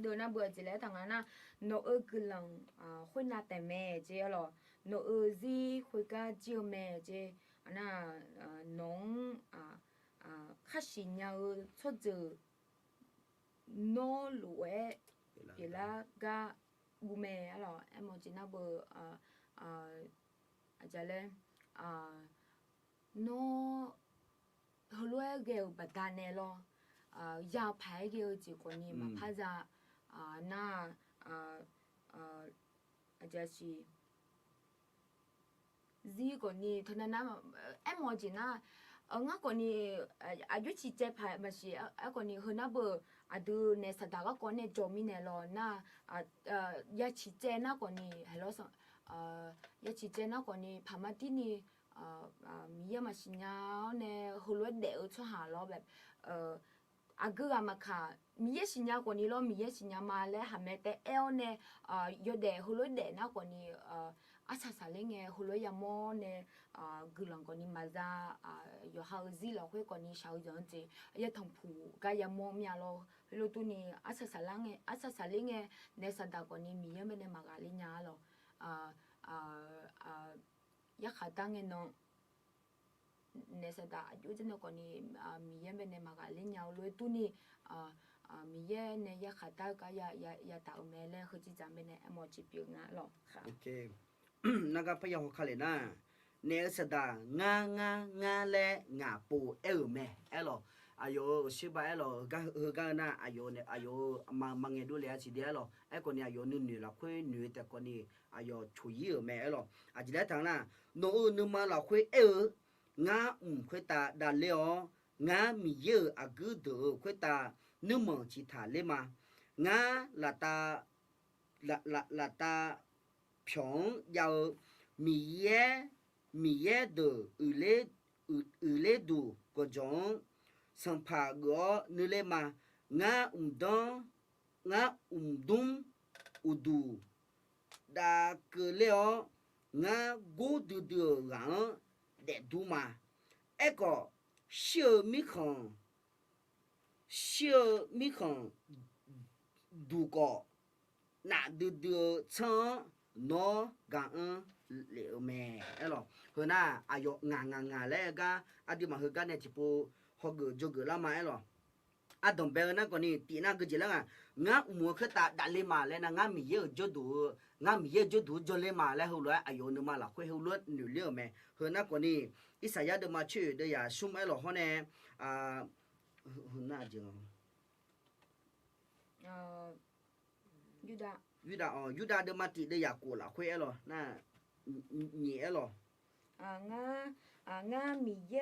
多那不只来当然那no个人会拿带咩这咯，no gì会个就咩这，那农开始要出走，no 路诶。别啦个乌梅啊咯，哎么只那不阿只嘞喏，后来个不单呢咯，要排个就过年嘛，拍着那阿只是。gì còn ni thôi nên mà em nói gì na ngã còn ni ayu chỉ chế phải mà chỉ còn ni hơn na bờ adu ne sada ga còn ne jomi ne lo na ya chỉ chế na còn ni hello so ya chỉ chế na còn ni phamati ni mi ya mà xin nhau ne hulwa để cho hà lo แบบcứ mà cả mi xin nhau còn ni lo mi xin nhau mà le hàm mẹ té eo ne yo để hulwa để na còn ni sa le nge hulo ya mo ne gulang ko ni maza yo hao zi lo kwe ko ni shao yon je ya thong phu ga ya mo mya lo lo tu ni sa le nge ne sa da ko ni mi ye me ne ma ga le nya lo ya kha ta nge no ne sa da ju je no ko ni mi ye me ne ma ga le nya lo tu ni mi ye ne ya kha ta ga ya ta me le khu ji ja me ne mo ji pi nga lo kha okay 那个不要我看了呢，那是的，俺嘞俺不爱买，哎咯，哎呦，是吧？哎咯，个那哎呦呢，哎呦，忙眼都来起的咯，哎个呢哎呦女了，会女的个呢，哎呦出意买哎咯，啊，今天当然，侬嘛老会爱，俺会打了，俺米有啊个头会打，侬么其他嘞嘛，俺打平要米耶的二来度各种生怕个你来嘛，俺动有度，那个了俺过度的人来度嘛，那个小米糠度个那的称。nó gang liệu mè ấy lo hơn na ayo ngà lẽ ga adi mà hơn ga này chỉ po họ gửi cho gửi la mà ấy lo đồng bè na còn đi tí na cái gì là ngã mua cái ta đặt lên mà lên na ngã mi yêu cho đủ cho lên mà lên hồi rồi ayo nữa mà là quay hồi luôn nửa liệu mè hơn na còn đi ít sai được mà chơi đây à sum ấy lo họ nè hơn na chứ Yuda de mati de yakula kwe lo na ni lo nga mi ye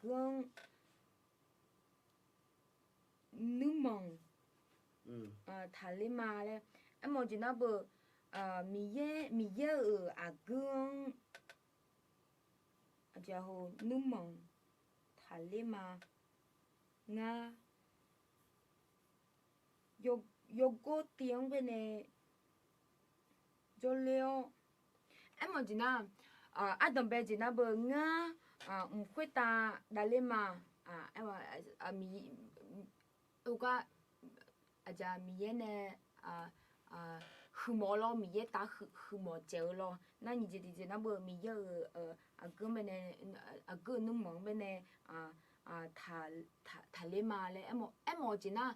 gong nu mong thali ma le em chỉ nói bờ mi ye gong giờ hồ nu mong thali ma nga yogo tiếng bên này cho leo em mà chỉ na đồng bè chỉ na bờ ngã khuyết ta đã lên mà em mà mi uga giờ mi nè hư mỏ lo mi ta hư mỏ chéo lo na như chỉ na bờ mi cứ bên này cứ nước mỏng bên này thả lên mà lên em mà chỉ na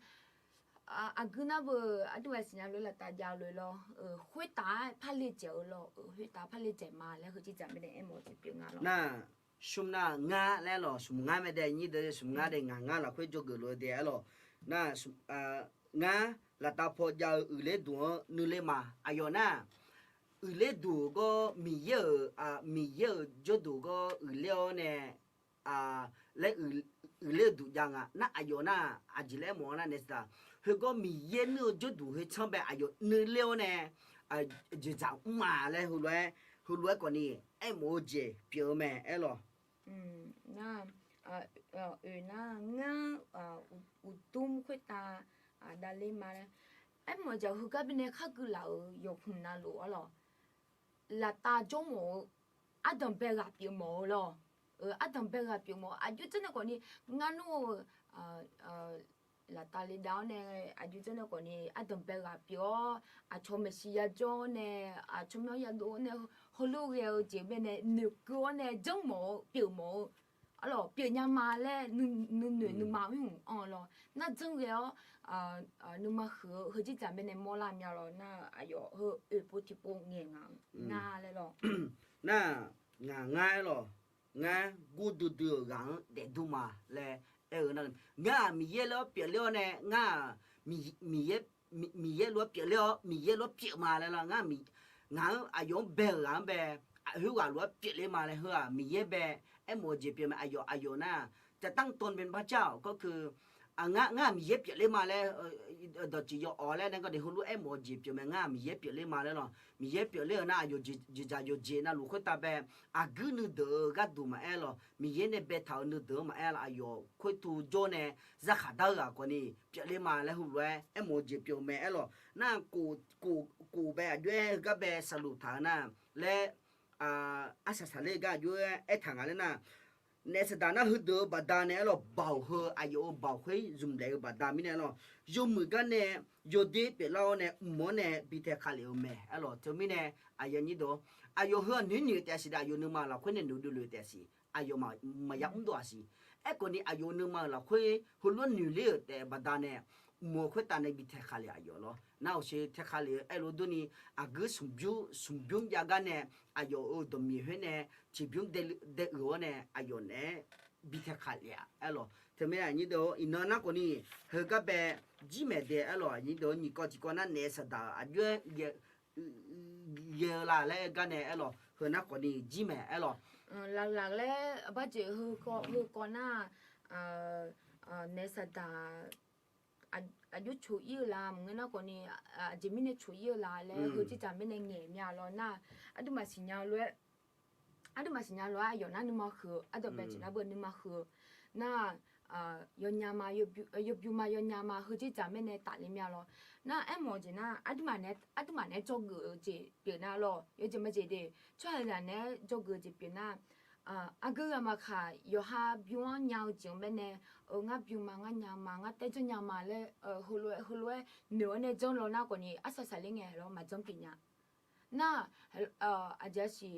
cứ na bờ tôi nói xin lỗi là ta giao lỗi lo huyết tá phát liệt chéo lo huyết tá phát liệt chéo mà lại hơi chỉ giảm bên này em một chút biểu ngã lo na sum na ngã lẽ lo sum ngã mấy đây như đây sum ngã đây ngã là khuyết cho gửi lối đây lo na ngã là ta phô giao lễ đùa nữ lễ mà ayo na lễ đùa có mi yêu cho đùa có lễ nè lễ lễ đùa giang na ayo na ajile mo na nesta hơi có mì yên nữa chút đủ hơi chăm bé ayo nửa liêu nè chỉ chẳng mà lên hồi lúa còn đi ไอ้โมเจเปียวแม่ไอ้หรอ那那อุตุ้มค่อยตาดาเลมาเลยไอ้หมอจะฮึกกับเนี่ยข้ากูเหล่ายกหุ่นน่ารู้อ่ะหรอละตาจงหมอดำเบกับอยู่หมอหรอดำเบกับอยู่หมออายุ真的ก่อนนี่งั้นโน่ละตาลีดาวเนี่ยอายุ真的ก่อนนี่ดำเบกับอยู่ชมเมสิยาจงเนี่ยชมเมียาโดเนี่ยฮลูกเอเจเบเนี่ยนึกกัวเนี่ยจงหมอเปียวหมออะหรอเปียวญามาเลยนึมาไม่หูอ๋อหรอ那正了那么和这咱们的莫拉苗咯，那哎呦和不提不硬啊来咯。น่าง่ายหรอง่ายกูดูกังเด็ดดูมาเลยนั่นง่ามีเยอะแล้วเปลี่ยนแล้วเนี่ยง่ามีเยอะมีเยอะแล้วเปลี่ยนแล้วมีเยอะแล้วเปลี่ยนมาแล้วล่ะง่ามีง่าอายุเบลง่าเบหัวแล้วเปลี่ยนเลยมาเลยหัวมีเยอะเบไอ้โมจิเปลี่ยนมาอายุน่ะจะตั้งตนเป็นพระเจ้าก็คือง่ามีเย็บเปียเลยมาแล้วดอจิยอแล้วนั่นก็เดี๋ยวรู้ไอ้หมอจีบจะมาง่ามีเย็บเปียเลยมาแล้วเนาะมีเย็บเปียเลยนะอยู่จีจ่าอยู่จีน่ะลูกคนตาแบบกูนึกเด้อกัดดูมาเอลมีเย็นเนี่ยเบท้านึกเด้อมาเอลอยู่คุยตูโจเนี่ยจะขาดอ่ะคนนี้เปียเลยมาแล้วหูรู้ไอ้หมอจีบเปียมาเอลน่ากูแบบด้วยก็แบบสรุปฐานะและอาศัยเลยก็อยู่ไอ้ทางอะไรนะเนี่ยสถานะฮึดเดอบดาเนี่ยเราเบาเหออายุเบาเหยจุ่มเดบดามิเนี่ยเรายมือกันเนี่ยยดีเปล่าเนี่ยหมอเนี่ยบิเทคาเลวแม่เราเจ้ามิเนี่ยอายุนี้ดูอายุเหอนี่แต่สิอายุนึงมาเราคนเนี่ยดูดูเลยแต่สิอายุมายักตัวสิไอ้คนนี้อายุนึงมาเราคนหุ่นล้วนนี่เลยแต่บดาเนี่ยหมอคนตาเนี่ยบิเทคาเลอายุเนาะน่าเอาเชื่อเทคาเลไอ้เราดูนี่กูสมบูรณ์ยากันเนี่ยอายุตัวมีเหเนี่ยที่บุญเดอเนี่ยอายุเนี่ยบิเทคาเลไอ้เราทำไมอันนี้ดูอินนักคนนี้เฮก็แบบจีเมเดไอ้เราอันนี้ดูนี่ก็จีก็นั่นเนี่ยสดาอายุเยอะละแล้วกันเนี่ยไอ้เราเฮนักคนนี้จีเมไอ้เราหลักๆแล้วบ้าเจอคือก่อนหน้าเนสดาอายุช่วยละมึงนะคนนี้จะไม่ได้ช่วยละแล้วคือจะจำไม่ได้เงี้ยมีอะไรนะดูมาสิญญาเลยดูมาสิญญาเลยอยู่นั่นนึกมาคือดูเป็นจีน่าเบอร์นึกมาคือน่ายอนยามาอยู่มายอนยามาคือจะจำไม่ได้ตัดเลยมีอะไรน่าหมอจีน่าดูมาเนี่ยจกูจีเปลี่ยนน่ะหรออยู่จะไม่จีดีช่วยแล้วเนี่ยจกูจีเปลี่ยนน่ะก็มาค่ะอยู่หาบิวญาจริงเป็นเนี่ยงาบิวมางาญามาแต่จนญามาเลยฮัลโหลเนื้อเนี่ยจงเราหน้าคนนี้สักลิงเงี้ยเรามาจงกินเนี่ยน่าอาจจะสิ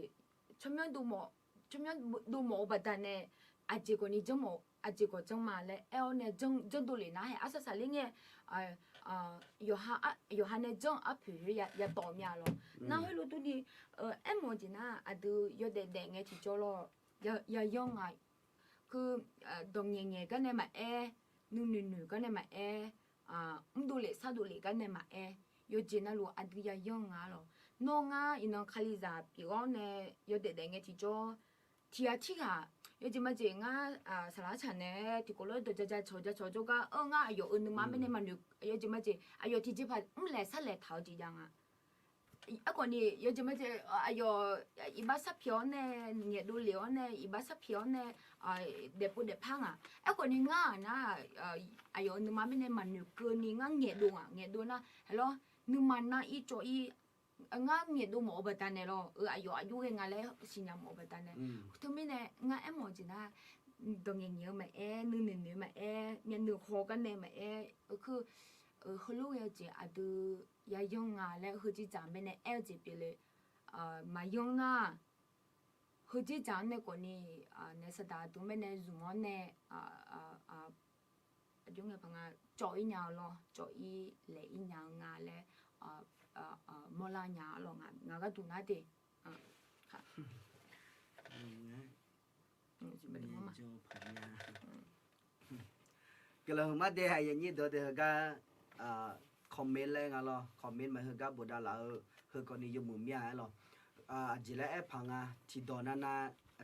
ชมยังดูหมอบัดเนี่ยอาจจะคนนี้จงหมออาจจะก็จงมาเลยเนี่ยจงดูเลยนะเฮ้สักลิงเงี้ยอยู่หาเนี่ยจงผิวอย่าต่อมีอะไรน่าให้รู้ตัวดีหมอจีน่าดูอยู่เด็กๆไงที่จอร์อย่าย่องไงคือดงเงี้ยกันเนี่ยมานู่นกันเนี่ยมาดูเลยซาดูเลยกันเนี่ยมาอยู่จีน่ารู้ดูอย่าย่องไงหรอน้องอินน้องคาลิซาปีก่อนเนี่ยอยู่เด็กๆไงที่จอที่ค่ะอยู่จีมาจีง่าสารฉันเนี่ยที่กูเลยตัวจะโจก็ง่าอยู่นึกมาไม่ได้มันอยู่จีมาจีอยู่ที่จีพัดเลยซาเลยเท้าจียังคนนี้อยู่จีมาจีอยู่อีบ้าสับผิวเนี่ยเนี่ยดูเหลียวเนี่ยอีบ้าสับผิวเนี่ยเด็บพังคนนี้ง่านะอยู่นึกมาไม่ได้มันเกินนี่ง่าเนี่ยดูนะฮัลโหลนึกมันนะอีโจอีง่าเนี่ยดูหมอบัดเนี่ยหรออายุง่าเลยสิญญาหมอบัดเนี่ยทำไมเนี่ยง่าหมอจีน่าตรงเงี้ยมานู่นมาเนี่ยนึกหัวกันเนี่ยมาคือฮัลโหลยาจีดูยาย่องแล้วคือจีจำเป็นเนี่ยจีไปเลยมาย่องนะคือจีจำเนี่ยคนนี้เนี่ยสตาร์ตัวเป็นเนี่ยรูมเนี่ยยุ่งไงพังจ่อยยาวหรอจ่อยเลี้ยยาวแล้วมลาญาหรองาก็ดูน่าดีค่ะจะเป็นยังไงก็เลยมาเดี๋ยวอย่างนี้เดี๋ยวก็คอมเมนต์เลยงั้นหรอคอมเมนต์มาเฮก็บุดาลาเฮก็นี่ยมือเมียหรอจีเล่พังที่โดนน่ะ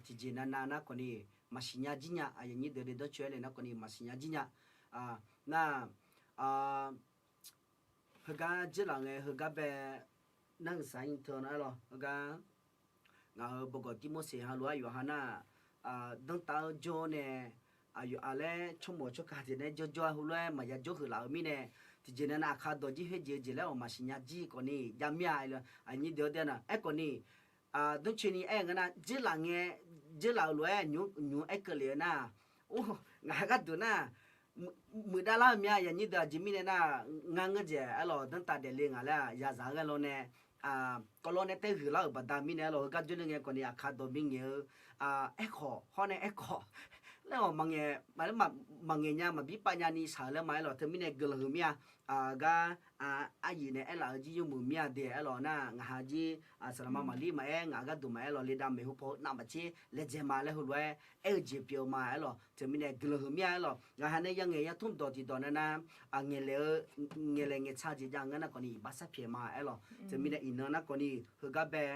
ที่จีน่ะคนนี้มาสิญญาจิญญาอย่างนี้เดี๋ยวช่วยเลยนะคนนี้มาสิญญาจิญญาน่ะเฮก็จีหลังเฮก็แบบนั่งสายอินเทอร์นะหรอเฮก็ งาบกติโมเสฮาลัวอยู่ฮาน่าดังตาโจเนี่ยอยู่อะไรชั่วโมงชั่วการที่เนี่ยจ่อหัวเลยมายาจ่อคือเรามีเนี่ยที่เจนน่ะขาดดจีเฮเจแล้วมาสิญญาจีคนนี้ยามยาเลยอันนี้เดี๋ยวเดี๋ยวนะคนนี้ดูชนีงั้นนะจีหลังเงี้ยจีหลังรวยnewก็เลยนะโอ้งาก็ดูนะมือดารามีอย่างนี้เดี๋ยวจิมีเนี่ยนะงานเงี้ยเราตั้งแต่เด็กอะไรยาสากันเราเนี่ยก็เราเนี่ยเตะหือเราบัดดามีเนี่ยเราก็จุดนึงเนี่ยคนนี้ขาดดบิงเงี้ยขอเขาเนี่ยขอแล้วมังเงี้ยมาบิปัญญานี่สาแล้วไหมเราเธอมีเนี่ยกลุ่มเนี่ยก็อายุเนี่ยเราจีอยู่มือเนี่ยเดี๋ยวเรานะงาจีสลามาลีมางาก็ดูมาเราเลี้ยดำไม่หุบน้ำบัชีเลี้ยมาแล้วหัวจีเปียวมาเราเธอมีเนี่ยกลุ่มเนี่ยเรางาเนี่ยยังเงี้ยทุ่มตัวจีตอนนั้นนะเงี้ยชาจีจังงั้นนะคนนี้ภาษาเพียมาเราเธอมีเนี่ยอินเนอร์นะคนนี้คือก็แบบ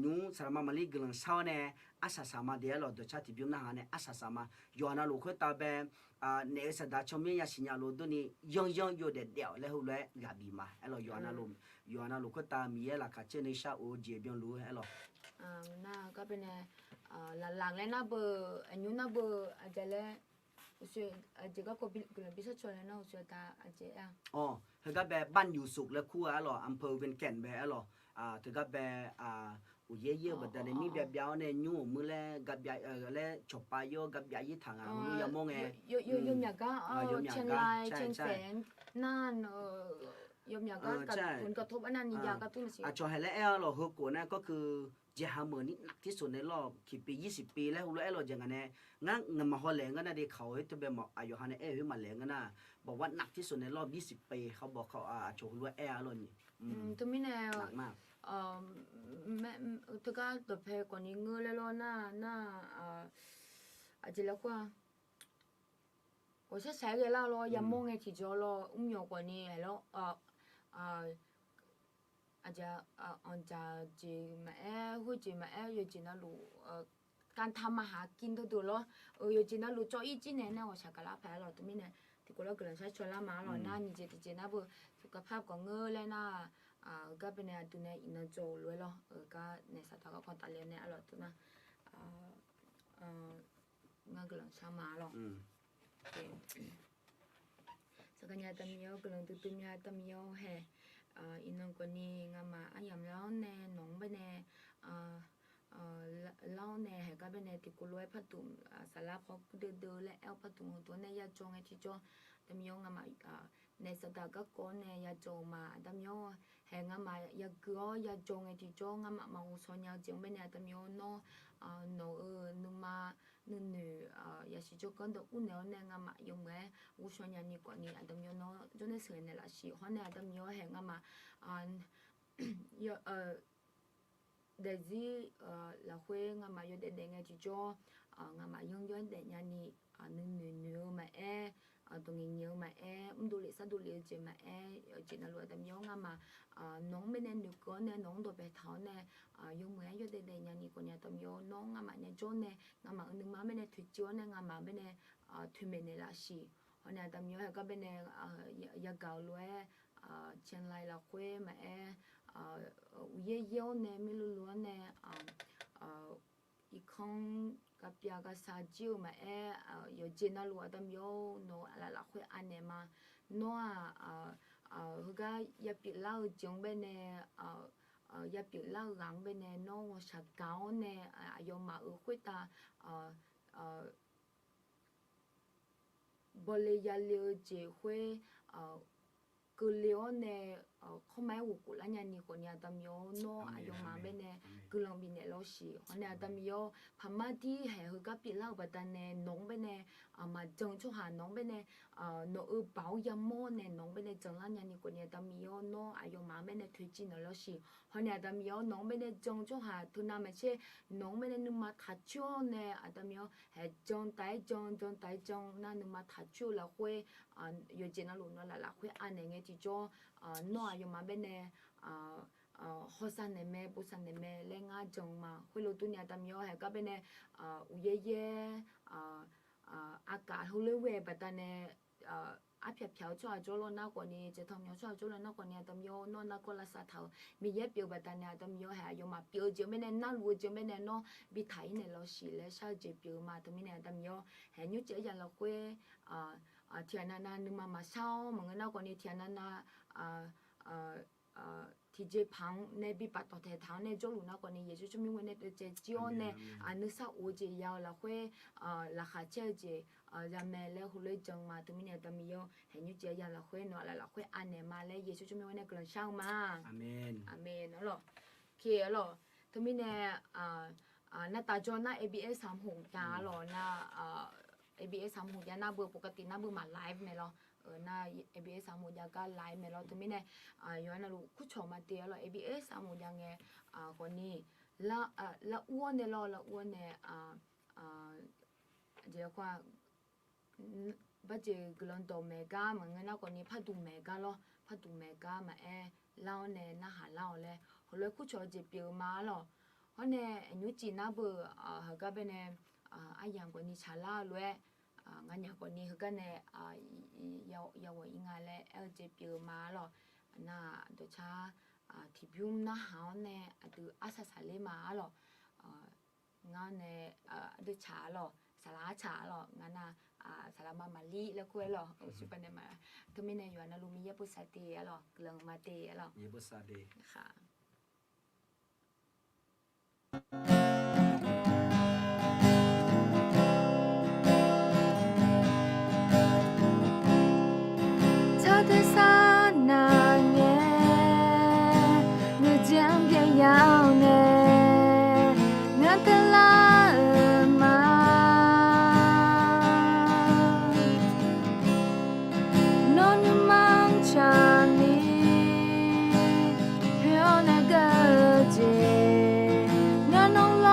นูสลามาลีกลุ่มเช้าเนี่ยอาสาสมาเดี๋ยวเราดูชาติบิวนะฮะเนี่ยอาสาสมาย้อนลูกขึ้นตาแบบเนี่ยสัตว์ชมเนี่ยสิญญาลูกตัวนี้ย่องอยู่เด็ดเดี่ยวแล้วหัวกาบีมาเราย้อนลูกขึ้นตามีอะไรกันเช่นในชาโอเจียบิวรู้เราน่าก็เป็นหลังๆแล้วน่าเบอร์อันนู้นน่าเบอร์อาจจะแล้วส่วนอาจจะก็บิลบิสชนแล้วน่าส่วนตาอาจจะอ๋อคือก็แบบบ้านอยู่สุขแล้วคู่เราอำเภอเป็นแก่นแบบเราถือก็แบบอุเย่ๆแบบแต่ในมีแบบยาวเนี่ยยูมือแลกับยาแล้วฉบปายโยกับยายี่ถังรู้ยามองไงยมยาก็เชียงรายเชียงแสนน่านยมยาก็กับผลกระทบอันนั้นนี่ยาก็ตุ้มสิจอให้แล้วเราฮึกกูนะก็คือเจ้าเหมือนนี่หนักที่สุดในรอบกี่ปี20 ปีแล้วรู้เราอย่างนั้นงั้นเงินมาหอแหลงกันนะเด็กเขาจะเป็นบอกอายุฮันเอ้ยมาแหลงกันนะบอกว่าหนักที่สุดในรอบ20 ปีเขาบอกเขาโชว์รู้เรานี่ตัวไม่แน่หนักมากแม่ตัวก็ตัวเพลกว่านี้เงือเลยล่ะน่าอาจจะแล้วก็我是谁个啦咯，也梦个提着咯，有过呢，系咯，อาจจะอันจะจีมาหัวจีมาอยู่จีน่ารู้การทำมาหากินตัวๆ咯อยู่จีน่ารู้จ่ออีจีเนี่ยนะว่าชักกะลาแพ้เราตัวนี้เนี่ยที่กูเราเกิดใช้ชวนละมาเราหน้านี่จีน่าบุสุขภาพก็เงือเลยนะก็เป็นเนี่ยตัวเนี่ยอินโจเลย咯ก็เนี่ยสัตว์ก็คนตาเลี้ยงเนี่ยเราตัวน่ะเงือเกิดใช้มาเราSakanya tamio kelong tutumia tamio he inong ko ni nga ma ayam lao ne nong ba ne lao ne he ka ba ne ti kuloi phatum sala phok de le el phatum to ne ya chong e ti cho tamio nga ma ne sada ka ko ne ya cho ma tamio he nga ma ya go ya chong e ti cho nga ma u so nya jing ba ne tamio no no nu ma nu ya si cho con do un ne ne nga ma yung me u so nya ni ko ni adam yo no jo ne se ne la si ho ne adam yo he nga ma yo de zi la hue nga ma yo de nga ji jo nga ma yung yo de nya ni nu ma tụi người nhiều mà đủ lệ sao đủ lệ chuyện mà chuyện là loại tầm nhau mà nón bên này được có nè nón đồ bể tháo nè dùng mấy cho đây nhà này của nhà tầm nhau nón mà nhà trốn nè mà ở nước má bên này thủy chúa nè mà bên này thủy bên này là gì họ nhà tầm nhau hay có bên này nhà gạo lúa trên lại là quê mà uế dâu nè mi lúa nèอีกครั้งกับยากษาจิวมาอยู่เจน่าลัวตามโยโนอะไรละคุยอันเนี่ยมาโน่เขาก็อย่าปิดเล่าจงไปเนี่ยอย่าปิดเล่าหลังไปเนี่ยโน่ชักเก้าเนี่ยยมมาคุยตาบริยาเลี้ยวเจ้าคุยคือเลี้ยวเนี่ยเขาไม่หุกุลเนี่ยนี่คนเนี่ยตามโยโน่ยมมาไปเนี่ยคือลองบินเนี่ยเราสิคนเนี่ยตามโยพม่าที่เห็นเขาก็ปิดเล่าไปแต่เนี่ยน้องไปเนี่ยมาจังช่วหาน้องไปเนี่ยโน่เบายามโม่เนี่ยน้องไปเนี่ยจังละเนี่ยนี่คนเนี่ยตามโยโน่ยมมาไปเนี่ยถือจีนเราสิคนเนี่ยตามโยน้องไปเนี่ยจังช่วหาทุนน้ำไม่ใช่น้องไปเนี่ยนึกมาทัดชั่วเนี่ยตามโยเห็นจังไต่จังนั่นนึกมาทัดชั่วแล้วคุยอยู่เจน่าลุนนั่นแหละคุยอันเนี่ยที่จ่อน้อยอยู่มาเป็นเนี่ยหัวสันเนี่ยแม่ปุสันเนี่ยแม่เล่งอาจงมาคุยรู้ตัวเนี่ยตามยอให้ก็เป็นเนี่ยอุเย่อากาศเขาเลยเวแบบแต่เนี่ย အဖျက်ဖြောက်ချောကျိုးလို့နောက်ကိုနေကျထုံမျိုးချောကျိုးလို့နောက်ကိုနေတမျိုးနော်နောက်ကိုလာစားထောက်မိရဲ့ပြုတ်ပတ်တန်းတမျိုးဟာယုံမှာပြုတ်ကြမနဲ့နောက်လူကြမနဲ့နော်ဘီထိုင်နေလို့ရှိလဲရှာကြပြုတ်မှာတမင်းနဲ့တမျိုးဟဲ့ညွတ်ကြရလောက်ခွဲထီယနာနာနမမဆောင်းမငနောက်ကိုနေထီယနာနာทีเจพังในบิปัตต่อแต่ทางในโจลูนะก่อนนี้เยซูจะมีวันในเจจิโอในนึกซาโอเจยาวละค่อยราคาเจเจยามแม่แล้วหุ่นเลยจังมาตัวมีเนี่ยตัวมีโยเห็นยูเจยาละค่อยเนาะละค่อยอันเนี่ยมาแล้วเยซูจะมีวันในกลันช่างมาอาเมนอาเมนเนาะหรอเคหรอตัวมีเนี่ยหน้าตาจอหน้า ABS 36ยาหรอหน้าABS 36ยาหน้าเบอร์ปกติหน้าเบอร์มาไลฟ์ไหมหรอna ABS 3모ja ka live melo to mine yoana lu kucho ma te lo ABS 3모ja nge ko ni la uone lo la uone je kwa ba je glon to mega ma ngana ko ni phatu mega lo phatu mega ma lao ne na ha lao le ho le kucho je pyo ma lo ho ne nyu chi na bu ha ka be ne ayang ko ni chala lwe ngã nhà của ni cái này yêu ingà lệ LGP mà lo na đồ cha thì bium na hao nè từ asasale mà lo ngã nè đồ cha lo sala cha lo ngã na salama mali là quê lo super nè mà tụi mình này na lumi ya pusate lo leng mate lo ya pusate ค่ะ的刹那年，你将偏要呢，我的拉玛，侬你忙着你，有那个节，我侬老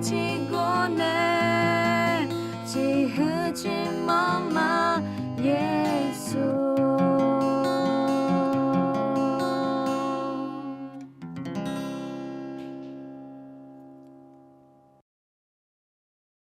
起过呢，几何之。